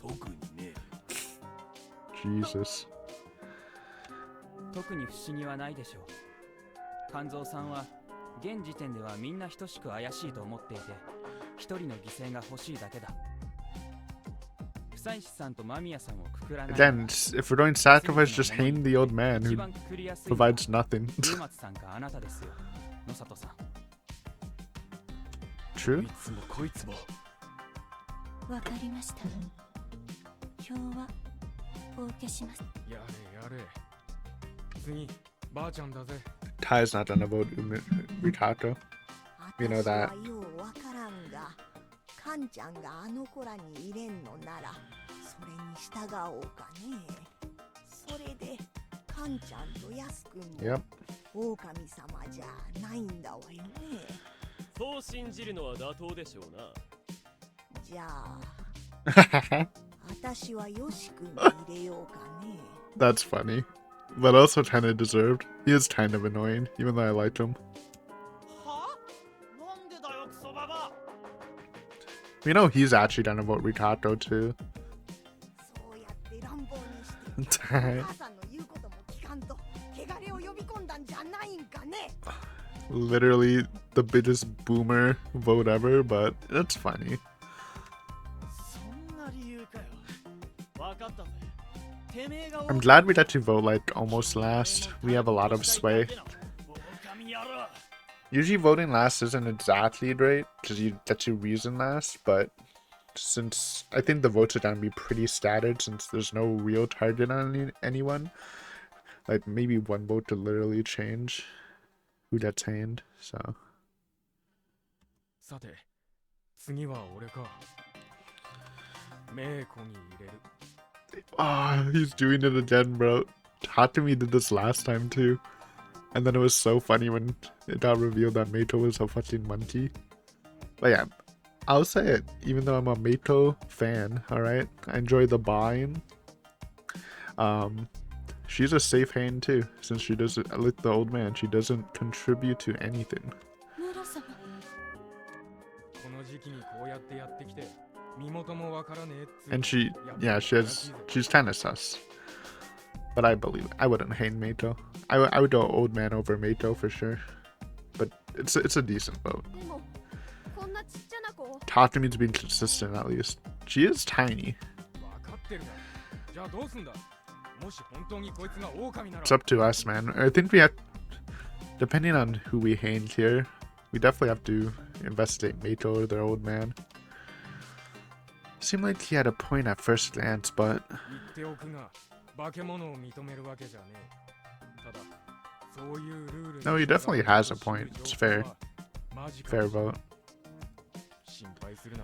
特にね Jesus. 特に不思議はないでしょう。肝臓さんは現時点ではみんな等しく怪しいと思っていて、一人の犠牲が欲しいだけだ。不妻子さんと間宮さんをくくらない。 Again, if we're doing sacrifice, just hang the old man 一 who 番くくりやすいのは provides nothing. 上松さんかあなたですよ、野里さん。 True? いつもこいつも。わかりました。票はお受けします。やれやれ。次、ばあちゃんだぜ。 Ty's not gonna vote Ritato. You know 私 that. はようわからんが、カンちゃんがあの子らに入れんのなら、それに従おうかね。それで、カンちゃんとヤスくんも Yep. 狼様じゃないんだわよね。そう信じるのは妥当でしょうな。じゃあ、私はヨシくんに入れようかね。 That's funny. But also kind of deserved. He is kind of annoying, even though I like him. は？なんでだよクソババ。 You know, he's actually gonna vote Ritato too. そうやって乱暴にして、お Ty. 母さんの言うことも聞かんと、汚れを呼び込んだんじゃないんかね。 Literally the biggest boomer vote ever, but it's funny. そんな理由かよ。わかったぜ。てめえが I'm glad we let you vote like almost last. We have a lot of sway. 狼野郎。 Usually voting last isn't exactly right because you get your reason last, but since I think the votes are gonna be pretty scattered since there's no real target on anyone, like maybe one vote to literally change who gets hanged. So さて、次は俺か。メイコに入れる。 oh, he's doing it again, bro. Tatumi did this last time too, and then it was so funny when it got revealed that Meito was a fucking monkey. But yeah, I'll say it. Even though I'm a Meito fan, all right, I enjoy the buying. She's a safe hand too, since she doesn't, like the old man, she doesn't contribute to anything. ムロ様。この時期にこうやってやってきて、身元もわからねえっつう。 And she, yeah, she's kind of sus. But I believe I wouldn't hate Meito. I would go old man over Meito for sure. But it's a decent vote. でもこんなちっちゃな子を Tatumi's being consistent at least. She is tiny. わかってるだろ。じゃあどうすんだ。もし本当にこいつが狼なら。 It's up to us, man. I think we have, depending on who we hang here, We definitely have to investigate Meito, their old man. Seemed like he had a point at first glance, but 言っておくが、化け物を認めるわけじゃねえ。ただ、そういうルールに no, he definitely has a point. It's fair. マジか Fair vote. 心配するな。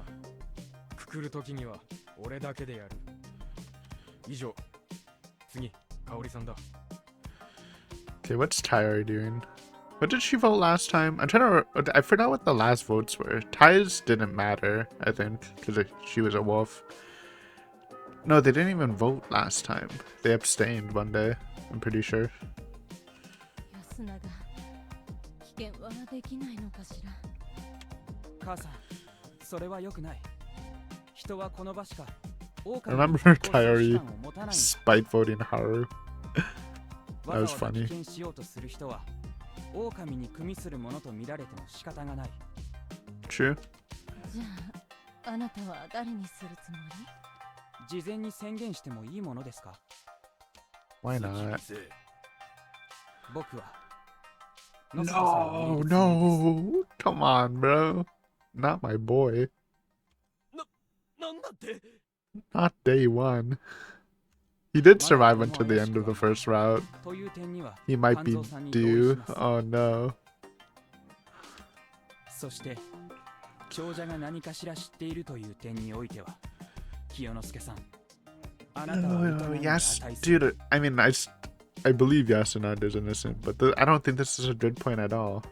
くくるときには俺だけでやる。以上。次、香織さんだ。Okay, what's Tyra doing? What did she vote last time? I'm trying to. I forgot what the last votes were. Ty's didn't matter, I think, because she was a wolf. No, they didn't even vote last time. They abstained one day, I'm pretty sure. 安永、危険はできないのかしら。母さん、それは良くない。人はこの場しか I remember Tyri spite voting Haru. That was funny. 危険しようとする人は狼に組みするものと見られても仕方がない。 True. じゃあ、あなたは誰にするつもり？事前に宣言してもいいものですか？ Why not? 僕は No, no. Come on, bro. Not my boy. なんだって？ Not day one. He did survive until the end of the first route. という点には He might be 半蔵さんに同意し due. ます。 Oh no. そして長者が何かしら知っているという点においては清之助さん、あなたは疑いに Yes, 値する。 dude. I mean, I believe Yasunada is innocent, but I don't think this is a good point at all.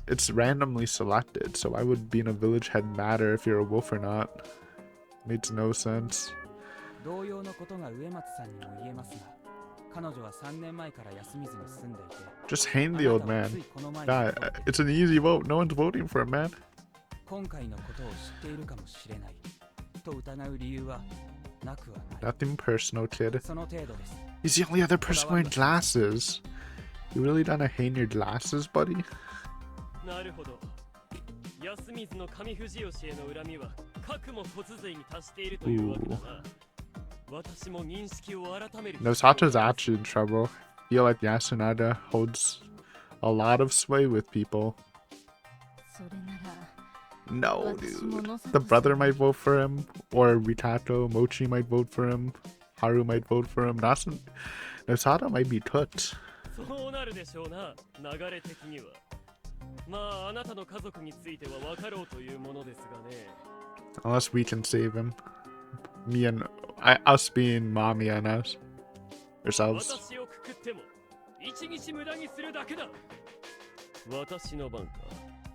It's randomly selected, so why would being a village head matter if you're a wolf or not? Makes no sense. 同様のことが植松さんにも言えますが、彼女は3年前から休みずに住んでいて、 Just hang the old あなたは man. ついこの前に God, it's an easy vote. No one's voting for him, man. 今回のことを知っているかもしれないと疑う理由はなくはない。 Nothing personal, kid. その程度です。 He's the only other person wearing glasses. You really gonna hang your glasses, buddy? なるほど。安水の上藤吉への恨みは核も骨髄に達しているというわけだな。私も認識を改める。 Nosato's actually in trouble. I feel like Yasunada holds a lot of sway with people. それなら。 No, dude. The brother might vote for him, or Ritato, Mochi might vote for him, Haru might vote for him. Nosato might be toot. そうなるでしょうな、流れ的には。まあ、あなたの家族については分かろうというものですがね。 Unless we can save him. Me and us being mommy and us. Ourselves. 私をくくっても一日無駄にするだけだ。私の番か。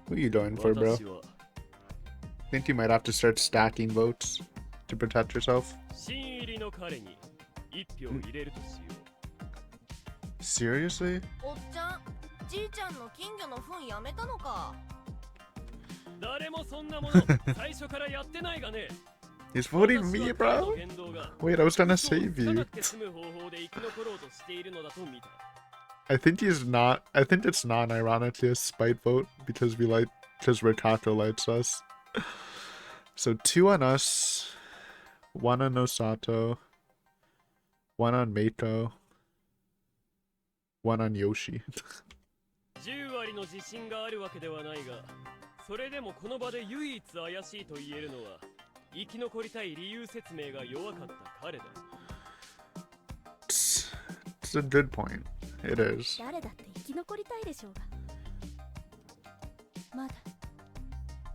What are you doing for, bro? Think you might have to start stacking votes to protect yourself? 新入りの彼に一票入れるとしよう。 Seriously? おっちゃん、じいちゃんの金魚の糞やめたのか。誰もそんなもの最初からやってないがね。 He's voting me, bro? Wait, I was gonna save you. I think he's not. I think it's non-ironically a spite vote because Ritato likes us. So 2 on us, 1 on Nosato, 1 on Meito, 1 on Yoshi. 10割の自信があるわけではないが、それでもこの場で唯一怪しいと言えるのは生き残りたい理由説明が弱かった彼だ。 It's a good point. It is. 誰だって生き残りたいでしょうが。まだ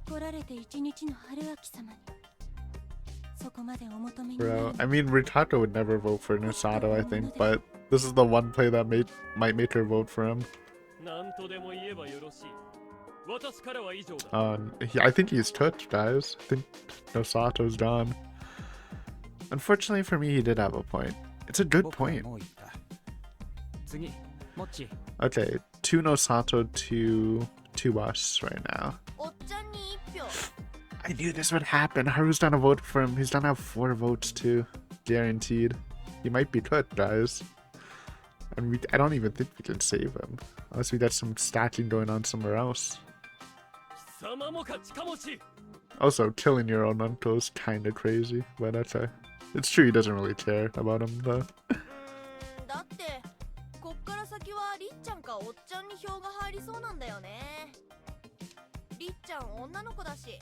来られて1日の春明様にそこまでお求めになる Bro, I mean, Ritato would never vote for Nosato, I think, but this is the one play that might make her vote for him. なんとでも言えばよろしい。私からは以上だ。I think he's touched, guys. I think Nosato's done. Unfortunately for me, he did have a point. It's a good point. 次、モッチ。 Okay, 2 Nosato to us right now. おっちゃんに1票。 I knew this would happen. Haru's gonna vote for him. He's gonna have 4 votes too. Guaranteed. He might be cut, guys. And I don't even think we can save him. Unless we got some stacking going on somewhere else. Also, killing your own uncle is kinda crazy, but it's true he doesn't really care about him though. だってこっから先はりっちゃんかおっちゃんに票が入りそうなんだよね。りっちゃん女の子だし、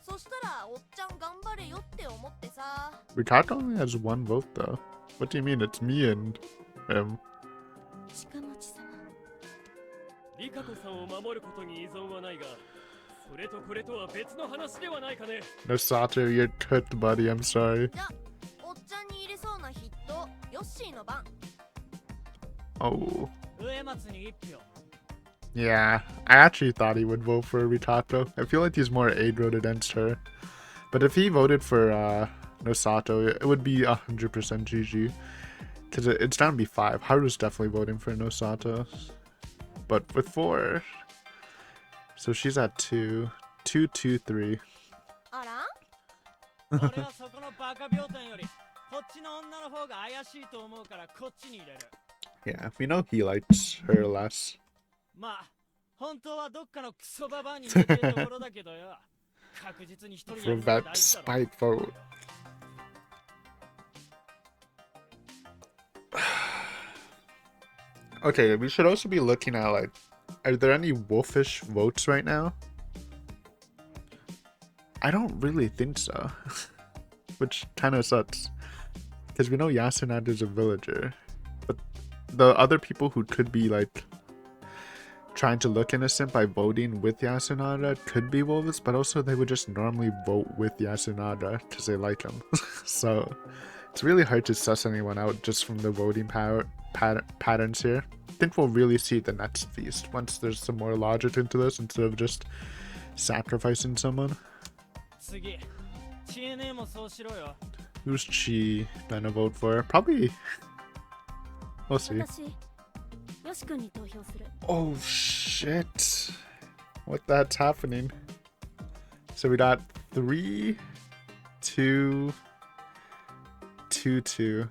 そしたらおっちゃん頑張れよって思ってさ。 Rikato only has one vote though. What do you mean? It's me and him. 近持様。リカ子さんを守ることに依存はないが、それとこれとは別の話ではないかね。 Nosato, you're cooked, buddy. I'm sorry. じゃ、おっちゃんに入れそうな筆頭、ヨッシーの番。 Oh. 上松に一票。 Yeah, I actually thought he would vote for Rikato. I feel like he's more aggro against her. But if he voted for Nosato, it would be 100% GG. Because it's down to be 5. Haru's definitely voting for Nosato. But with 4... So she's at 2. 2, 2, 3. あら？俺はそこのバカ病態よりこっちの女の方が怪しいと思うからこっちに入れる。 Yeah, we know he likes her less. まあ本当はどっかのクソババアに似てるところだけどよ。確実に一人や For るのが that 大事だろ。 spite vote. Okay, we should also be looking at, like, are there any wolfish votes right now? I don't really think so. Which kind of sucks. Because we know Yasunada is a villager. But the other people who could be, like, trying to look innocent by voting with Yasunada could be wolves, but also they would just normally vote with Yasunada because they like him. So it's really hard to suss anyone out just from the voting patterns here. I think we'll really see the next feast once there's some more logic into this instead of just sacrificing someone. 次、チエネもそうしろよ。 Who's Chi gonna vote for? Probably. We'll see. 私、よし君に投票する。 Oh shit. What that's happening? So we got 3, 2, 2, 2.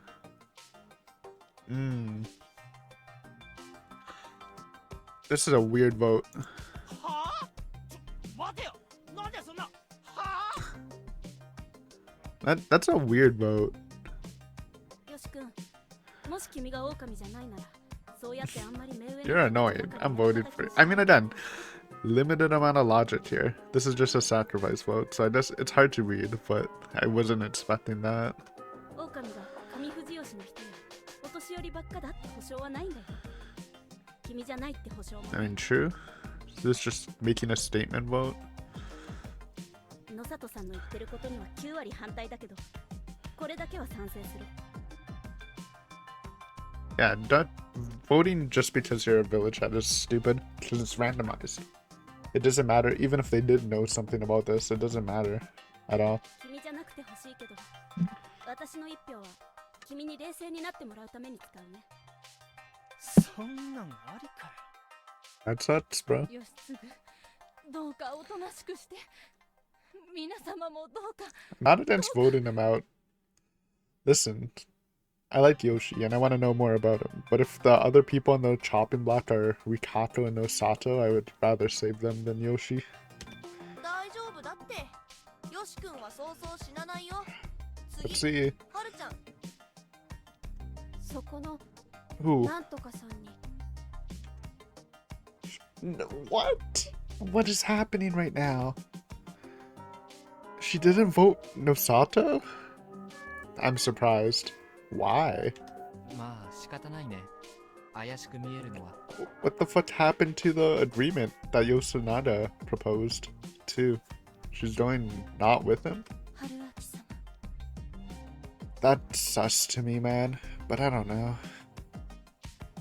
This is a weird vote. はあ？待てよ。なんでそんな。はあ？ That's a weird vote. よし君、もし君が狼じゃないなら、そうやってあんまり目上 You're annoying. I'm voting for it. I mean, again, limited amount of logic here. This is just a sacrifice vote, so I guess it's hard to read, but I wasn't expecting that. 狼が上藤吉の人やお年寄りばっかだって保証はないんだよ。君じゃないって保証も。 I mean, true. Is this just making a statement vote? 野里さんの言ってることには9割反対だけど、これだけは賛成する。 Yeah, voting just because you're a village head is stupid, because it's randomized. It doesn't matter, even if they did know something about this, it doesn't matter at all. 君じゃなくてほしいけど、私の一票は君に冷静になってもらうために使うね。そんなんありかよ。That sucks, bro. よしつぐ、どうかおとなしくして、皆様もどうか。 Not against voting him out. Listen, I like Yoshi and I want to know more about him, but if the other people on the chopping block are Rikato and Nosato, I would rather save them than Yoshi. 大丈夫だって。ヨシ君はそうそう死なないよ。 Let's 次、 see. はるちゃん。そこの Who? なんとかさんに。 No, what? What is happening right now? She didn't vote Nosato? I'm surprised. Why? まあ仕方ないね。怪しく見えるのは。 What the fuck happened to the agreement that Yosunada proposed too? She's going not with him? 春明様。 That's sus to me, man. But I don't know.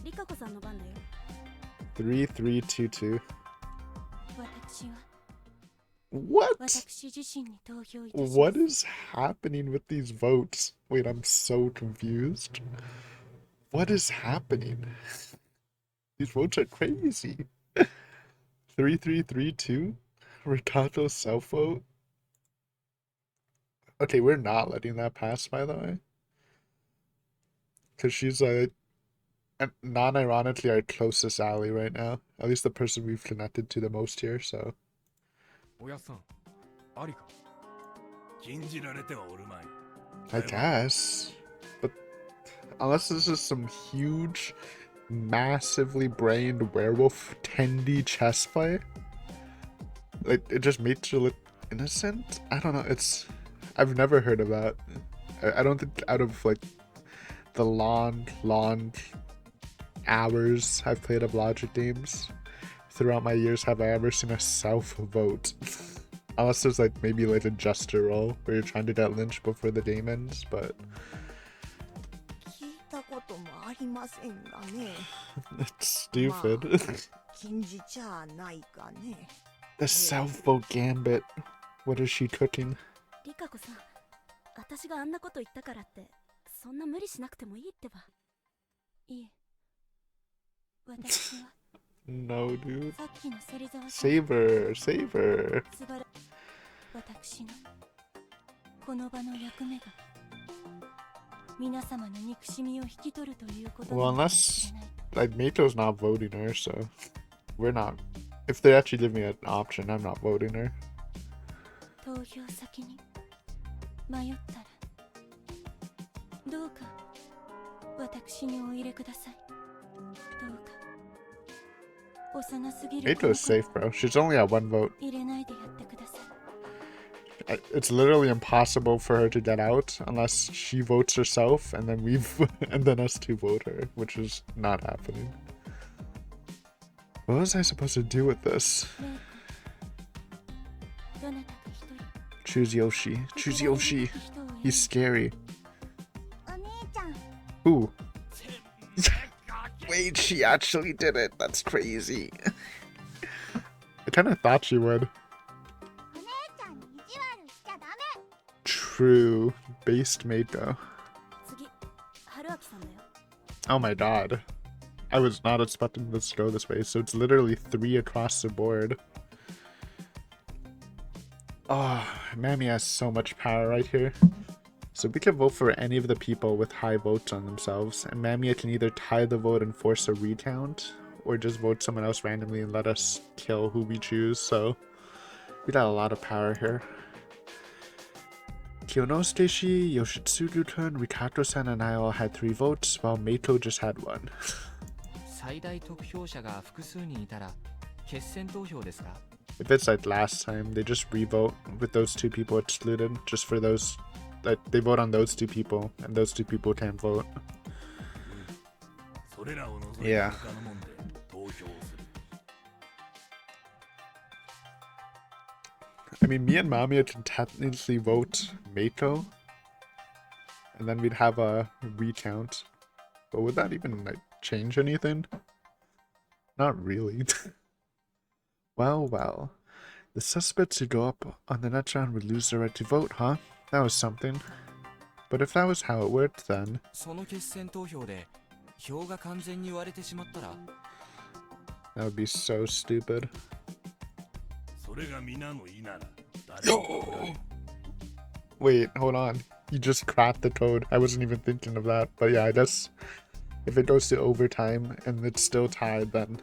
リカ子さんの番だよ。 3, 3, 2, 2. 私は What? 私自身に投票いたします。 What is happening with these votes? Wait, I'm so confused. What is happening? These votes are crazy. 3, 3, 3, 2? Rikato's self vote? Okay, we're not letting that pass, by the way. Because she's non-ironically our closest ally right now. At least the person we've connected to the most here, so. おやさん、ありか。禁じられてはおるまい。 I guess. But unless this is some huge, massively brained werewolf Tendi chess play, Like, it just makes you look innocent? I don't know, I've never heard of that. I don't think out of, like, the long hours I've played of Logic games, throughout my years, have I ever seen a self-vote. Unless there's, like, maybe, like, a Juster role, where you're trying to get lynched before the game ends, but... 聞いたこともありませんがね。 It's stupid. 禁じちゃないかね。 The self-vote gambit. What is she cooking? リカ子さん、私があんなこと言ったからってそんな無理しなくてもいいってば。いえ、私は No, dude. さっきの芹沢さん Save her, save her. 素晴ら私のこの場の役目が皆様の憎しみを引き取るということ Well, なのかもし unless れない。 like Mato's not voting her, so we're not. If they actually give me an option, I'm not voting her. 投票先に迷ったらどうか私にお入れください。どうか幼すぎる Mato is safe, bro. She's only at 1 vote. 入れないでやってください。 It's literally impossible for her to get out unless she votes herself, and then and then us two vote her, which is not happening. What was I supposed to do with this? どなたか一人 Choose Yoshi. Choose Yoshi. He's scary. お姉ちゃん Ooh. Wait, she actually did it. That's crazy. I kind of thought she would. お姉ちゃんに意地悪しちゃダメ True. Based Mako. 次、春明さんだよ。 Oh my god. I was not expecting this to go this way, so it's literally 3 across the board. Oh, Mammy has so much power right here. So we can vote for any of the people with high votes on themselves, and Mamia can either tie the vote and force a recount, or just vote someone else randomly and let us kill who we choose, so we got a lot of power here. Kyonosuke, Yoshitsuru-kun, Rikato-san, and I all had 3 votes, while Mato just had 1. 最大得票者が複数人いたら決選投票ですか？ If it's like last time, they just re-vote with those 2 people excluded, just for those, like, they vote on those 2 people, and those 2 people can't vote. それらを除いて Yeah. 他のもんで投票する I mean, me and Mamiya can technically vote Mato, and then we'd have a recount. But would that even, like, change anything? Not really. Well. The suspects who go up on the next round would lose their right to vote, huh? That was something. But if that was how it worked, then... その決選投票で票が完全に割れてしまったら That would be so stupid. それが皆の意なら誰も来ない Wait, hold on. You just cracked the code. I wasn't even thinking of that. But yeah, I guess if it goes to overtime and it's still tied, then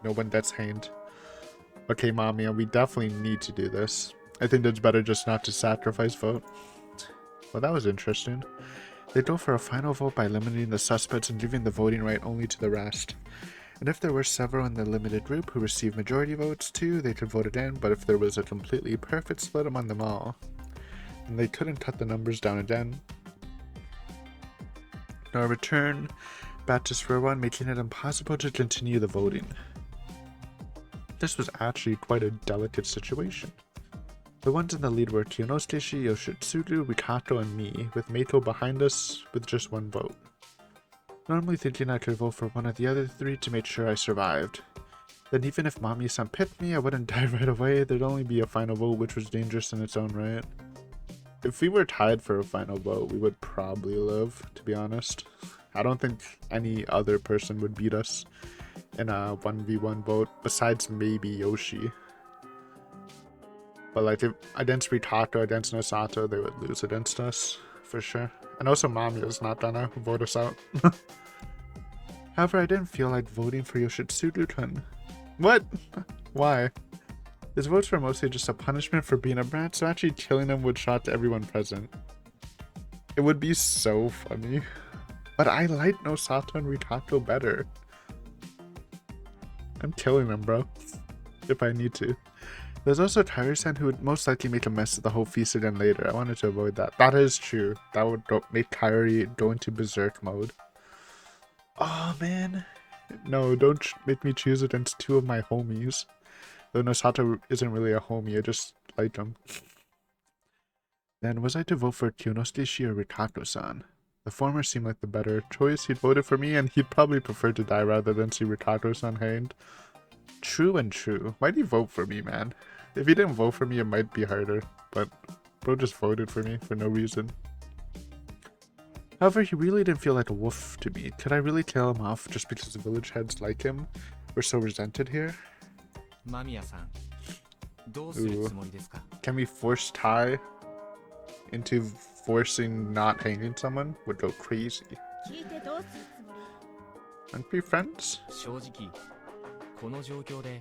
no one gets hanged. Okay, Mamiya, we definitely need to do this. I think it's better just not to sacrifice vote. Well, that was interesting. They go for a final vote by eliminating the suspects and giving the voting right only to the rest. And if there were several in the limited group who received majority votes too, they could vote again, but if there was a completely perfect split among them all, and they couldn't cut the numbers down again. Now return back to square one, making it impossible to continue the voting. This was actually quite a delicate situation. The ones in the lead were Kyonosuke, Yoshitsuru, Rikato, and me, with Mato behind us with just 1 vote. Normally thinking I could vote for one of the other 3 to make sure I survived. Then even if Mami-san picked me, I wouldn't die right away, there'd only be a final vote, which was dangerous in its own right. If we were tied for a final vote, we would probably live, to be honest. I don't think any other person would beat us in a 1v1 vote, besides maybe Yoshi. But like, if against Rikato, against Nosato, they would lose against us, for sure. And also Mamiya's not gonna vote us out. However, I didn't feel like voting for Yoshitsuru-kun. What? Why? His votes were mostly just a punishment for being a brat, so actually killing him would shock everyone present. It would be so funny. But I like Nosato and Rikato better. I'm killing them, bro. If I need to. There's also Tyre-san who would most likely make a mess of the whole feast again later. I wanted to avoid that. That is true. That would make Kyrie go into berserk mode. Oh man. No, don't make me choose against two of my homies. Though Nosato isn't really a homie, I just like him. Then was I to vote for Kyonosuke or Rikato-san? The former seemed like the better choice. He'd voted for me and he'd probably prefer to die rather than see Rikato-san hanged. True and true. Why'd he vote for me, man? If he didn't vote for me, it might be harder. But bro just voted for me for no reason. However, he really didn't feel like a wolf to me. Could I really kill him off just because the village heads like him? We're so resented here. Mamiya-san, どうするつもりですか? Can we force Tai into forcing not hanging someone? Would go crazy. 聞いてどうするつもり？ Aren't we friends? 正直、この状況で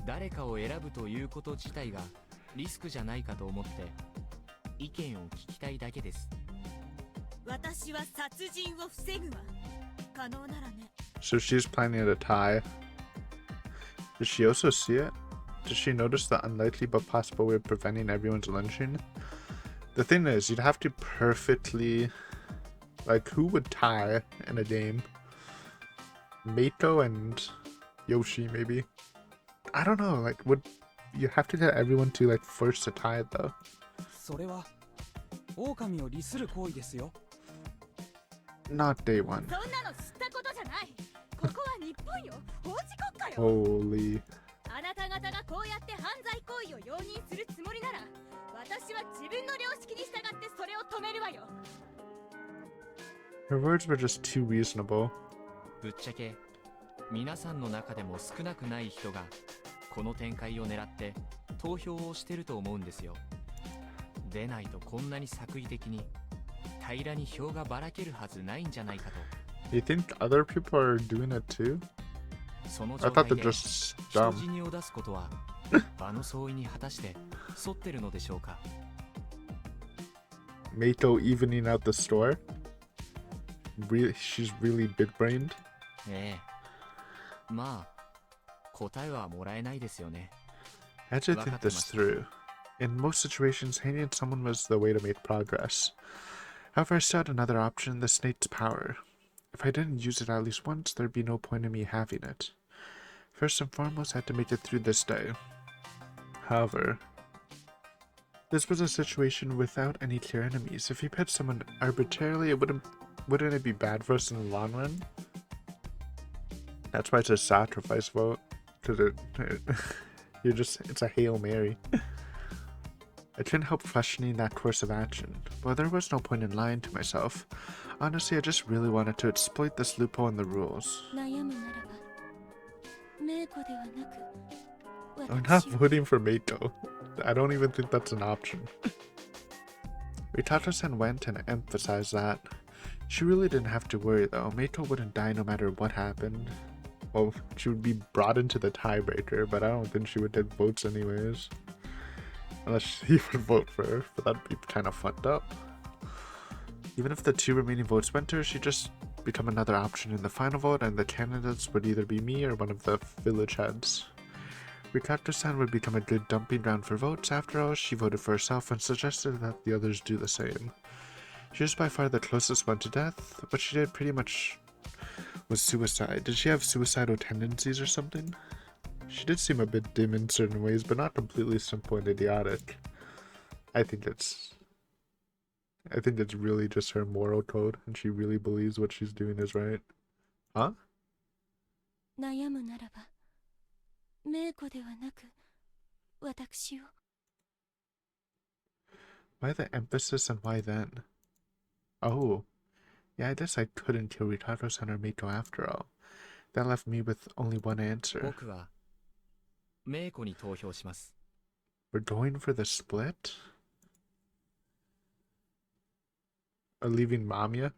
誰かを選ぶということ自体がリスクじゃないかと思って意見を聞きたいだけです。私は殺人を防ぐわ。可能ならね。 So she's planning to tie. Did she also see it? Did she notice the unlikely but possible way of preventing everyone's lynching? The thing is, you'd have to perfectly... Like, who would tie in a game? Meiko and Yoshi, maybe? I don't know, like, would... You have to get everyone to, like, force a tie, though. それは狼を利する行為ですよ。 Not day one. そんなの知ったことじゃない。ここは日本よ。法治国家よ。 Holy... あなた方がこうやって犯罪行為を容認するつもりなら、私は自分の良識に従ってそれを止めるわよ。 Her words were just too reasonable. ぶっちゃけ皆さんの中でも少なくない人がこの展開を狙って投票をしてると思うんですよ。でないとこんなに作為的に平らに票がばらけるはずないんじゃないかと。 You think other people are doing it too? その I 状 thought 態 they're で just 人 dumb. 死にを出すことは場の相違に果たして沿ってるのでしょうか。 Meiko evening out the store? Really, she's really big-brained. ええ。まあ答えはもらえないですよね。 I had to think this through. In most situations, hanging someone was the way to make progress. However, I still had another option, the snake's power. If I didn't use it at least once, there'd be no point in me having it. First and foremost, I had to make it through this day. However, this was a situation without any clear enemies. If you picked someone arbitrarily, wouldn't it be bad for us in the long run? That's why it's a sacrifice vote, because it's a Hail Mary. I couldn't help questioning that course of action, but there was no point in lying to myself. Honestly, I just really wanted to exploit this loophole in the rules. 悩むならばメイコではなく I'm not voting for Meiko. I don't even think that's an option. Ritato-san went and emphasized that. She really didn't have to worry though. Meiko wouldn't die no matter what happened. Well, she would be brought into the tiebreaker, but I don't think she would get votes anyways. Unless he would vote for her, but that'd be kind of fucked up. Even if the two remaining votes went to her, she'd just become another option in the final vote, and the candidates would either be me or one of the village heads. Rikato-san would become a good dumping ground for votes. After all, she voted for herself and suggested that the others do the same. She was by far the closest one to death. What she did pretty much was suicide. Did she have suicidal tendencies or something? She did seem a bit dim in certain ways, but not completely simple and idiotic. I think it's really just her moral code, and she really believes what she's doing is right. Huh? 悩むならばメイコではなく私を Why the emphasis and why then? Oh. Yeah, I guess I couldn't kill Ritato-san or Meiko after all. That left me with only one answer. 僕はメイコに投票します。 We're going for the split? Or leaving Mamiya?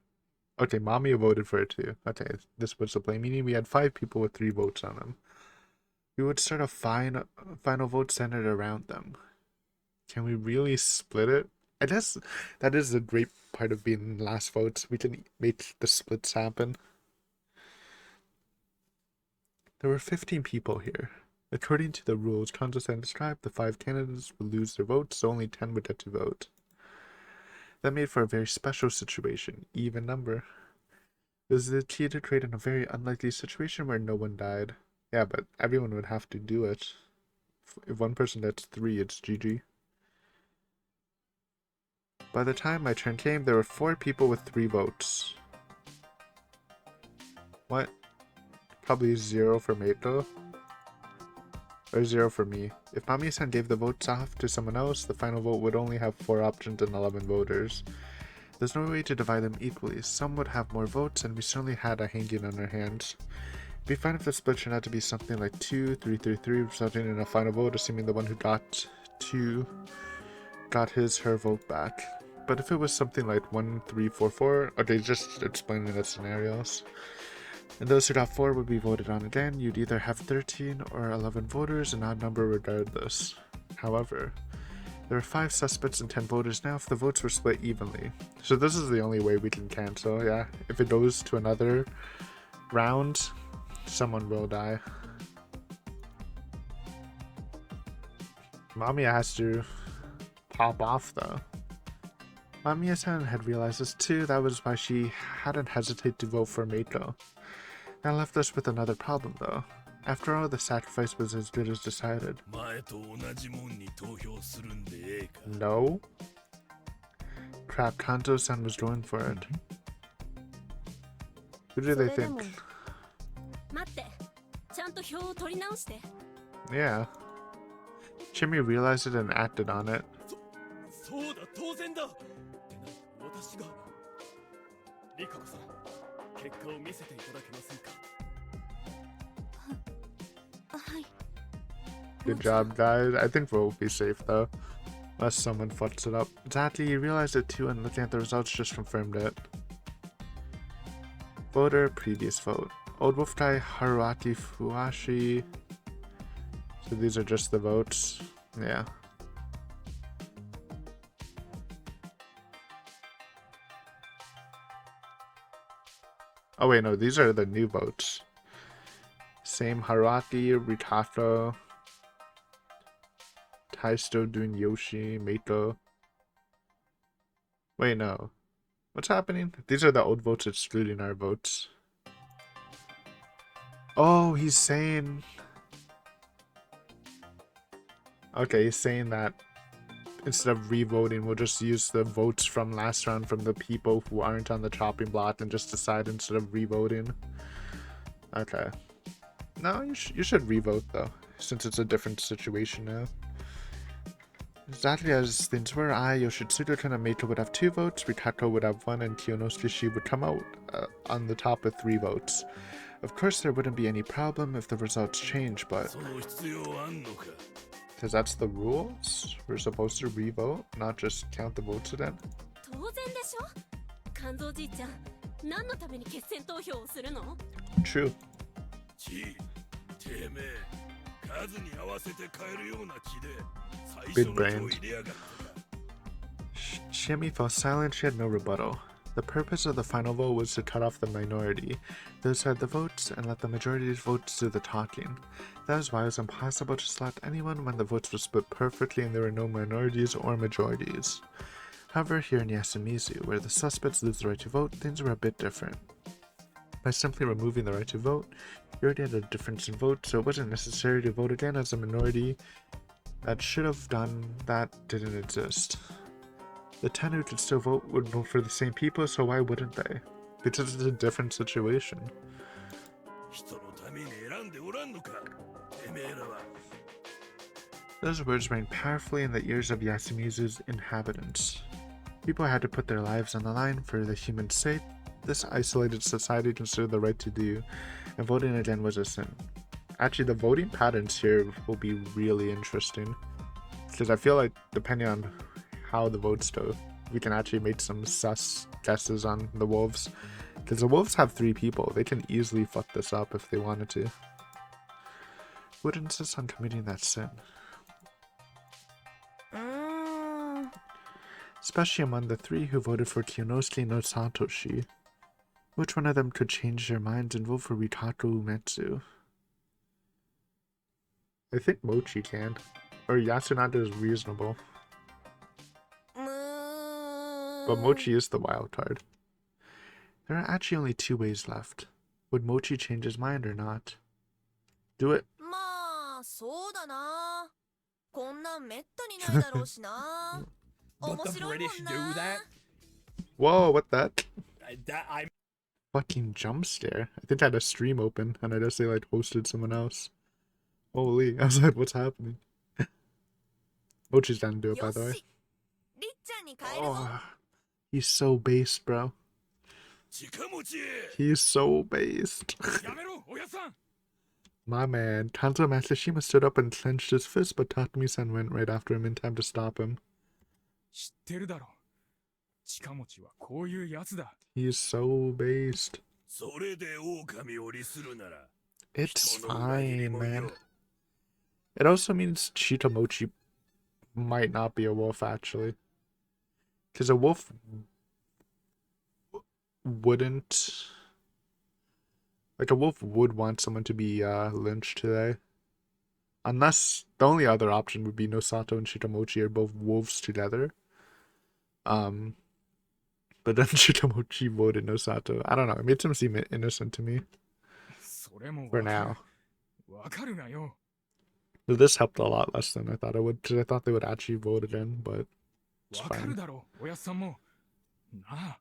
Okay, Mamiya voted for it too. Okay, this was the play. Meaning we had 5 people with 3 votes on them. We would start a final vote centered around them. Can we really split it? I guess that is the great part of being last votes. We can make the splits happen. There were 15 people here. According to the rules Kanzo-san described, the 5 candidates would lose their votes, so only 10 would get to vote. That made for a very special situation, even number. It was the key to create in a very unlikely situation where no one died. Yeah, but everyone would have to do it. If one person gets 3, it's GG. By the time my turn came, there were 4 people with 3 votes. What? Probably 0 for Meito. Or 0 for me. If Mamiya-san gave the votes off to someone else, the final vote would only have 4 options and 11 voters. There's no way to divide them equally. Some would have more votes, and we certainly had a hanging on our hands. It'd be fine if the split turned out to be something like 2-3-3-3, resulting in a final vote, assuming the one who got 2 got her vote back. But if it was something like 1-3-4-4, okay, just explaining the scenarios. And those who got 4 would be voted on again. You'd either have 13 or 11 voters, an odd number regardless. However, there are 5 suspects and 10 voters now if the votes were split evenly. So this is the only way we can cancel, yeah. If it goes to another round, someone will die. Mamiya has to pop off though. Mamiya-san had realized this too, that was why she hadn't hesitated to vote for Meito. That left us with another problem though. After all, the sacrifice was as good as decided. No? Crap, Kanzo-san was going for it. Who do they think? Yeah. Chimmy realized it and acted on it. Good job, guys. I think we'll be safe though. Unless someone fucks it up. Exactly, he realized it too, and looking at the results just confirmed it. Voter, previous vote. Old Wolf Guy, Haruaki Fuashi. So these are just the votes. Yeah. Oh wait, no, these are the new votes. Same Haruaki, Ritato, Taisto, Dun, Yoshi, Meito. Wait, no. What's happening? These are the old votes excluding our votes. Oh, he's saying... Okay, he's saying that instead of re-voting, we'll just use the votes from last round from the people who aren't on the chopping block and just decide instead of re-voting. Okay. No, you should re-vote though, since it's a different situation now. Exactly as things were, Yoshitsugu-kun and Meito would have 2 votes, Ritato would have 1, and Kyonosuke would come out on the top with 3 votes. Of course, there wouldn't be any problem if the results change, but... Because that's the rules? We're supposed to re-vote, not just count the votes again? True. Big brain. Shimmy fell silent, she had no rebuttal. The purpose of the final vote was to cut off the minority, those who had the votes, and let the majority's votes do the talking. That is why it was impossible to select anyone when the votes were split perfectly and there were no minorities or majorities. However, here in Yasumizu, where the suspects lose the right to vote, things were a bit different. By simply removing the right to vote, you already had a difference in votes, so it wasn't necessary to vote again as a minority that should have done that didn't exist. The 10 who could still vote would vote for the same people, so why wouldn't they? Because it's a different situation. Those words rang powerfully in the ears of Yasumizu's inhabitants. People had to put their lives on the line for the human sake. This isolated society considered the right to do, and voting again was a sin. Actually, the voting patterns here will be really interesting, because I feel like depending on how the votes go, we can actually make some sus guesses on the wolves, because the wolves have 3 people. They can easily fuck this up if they wanted to. Who would insist on committing that sin? Especially among the 3 who voted for Kyonosuke no Satoshi. Which one of them could change their minds and vote for Ritato Umetsu? I think Mochi can. Or Yasunada is reasonable. But Mochi is the wild card. There are actually only 2 ways left. Would Mochi change his mind or not? Do it. まあそうだな。こんなんめったにないだろうしな。 But the 面白いも British ん do な。 that? Whoa, what that? I'm Fucking jump scare. I think I had a stream open and I just say like hosted someone else. Holy, I was like, what's happening? Mochi's down to do it, by the way. よし。りっちゃんに変えるぞ。 Oh, he's so based, bro. He's so based. やめろ、親さん。 My man, Kanzo Matsushima stood up and clenched his fist, but Takumi-san went right after him in time to stop him. 知ってるだろ。近持ちはこういうやつだ。 He's so based. それで狼を利するなら It's 人の裏切り fine, もよ man. It also means Chitamochi might not be a wolf, actually. Because a wolf wouldn't... Like, a wolf would want someone to be lynched today. Unless the only other option would be Nosato and Chitamochi are both wolves together. But then Chitamochi voted Nosato. I don't know. It made him seem innocent to me. それも For わかる now. わかるがよ。 But this helped a lot less than I thought it would. Because I thought they would actually vote it in, but it's わかる fine. だろ、親さんも。なあ。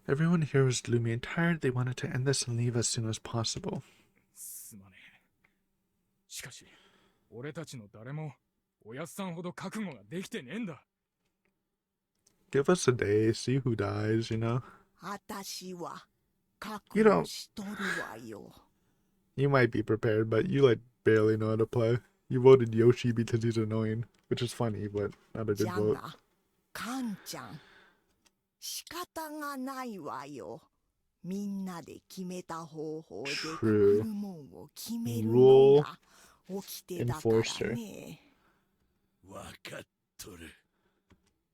Everyone here was gloomy and tired. They wanted to end this and leave as soon as possible. すまねえ。しかし、俺たちの誰も、おやっさんほど覚悟ができてねえんだ。 Give us a day, see who dies, you know? 私は覚 You don't- 悟しとるわよ。 You might be prepared, but you like barely know how to play. You voted Yoshi because he's annoying, which is funny, but not a じ good ゃ vote. が、カンちゃん、仕方がないわよ。みんなで決めた方法で True. くるもんを決めるの Rule が掟だからね。わかっとる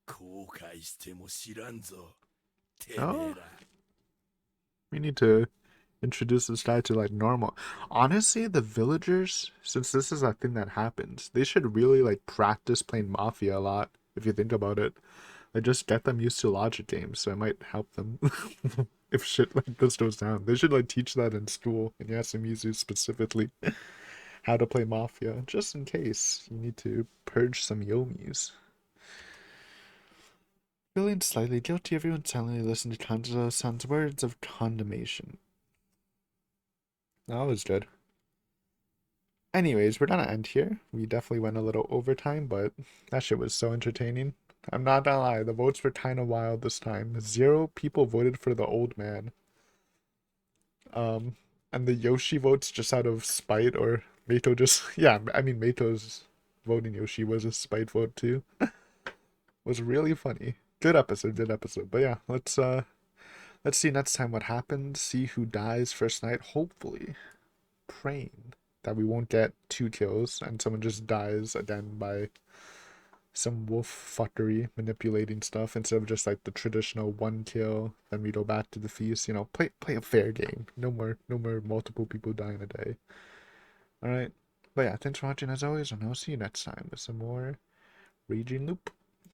後悔しても知らんぞてめえら We need to introduce this guy to like normal. Honestly, the villagers, since this is a thing that happens, they should really like practice playing Mafia a lot, if you think about it. Like just get them used to logic games, so it might help them if shit like this goes down. They should like teach that in school, in Yasumizu specifically, how to play Mafia, just in case you need to purge some yomis. Feeling slightly guilty, everyone silently listened to Kanzo-san's words of condemnation. That was good. Anyways, we're gonna end here. We definitely went a little overtime, but that shit was so entertaining. I'm not gonna lie, the votes were kind of wild this time. 0 people voted for the old man. And the Yoshi votes just out of spite, or Meito just... Yeah, I mean, Meito's voting Yoshi was a spite vote too. Was really funny. Good episode. But yeah, let's see next time what happens, see who dies first night, hopefully praying that we won't get 2 kills and someone just dies again by some wolf fuckery manipulating stuff instead of just like the traditional 1 kill, then we go back to the feast, you know, play a fair game. No more multiple people dying a day. Alright. But yeah, thanks for watching as always, and I'll see you next time with some more Raging Loop.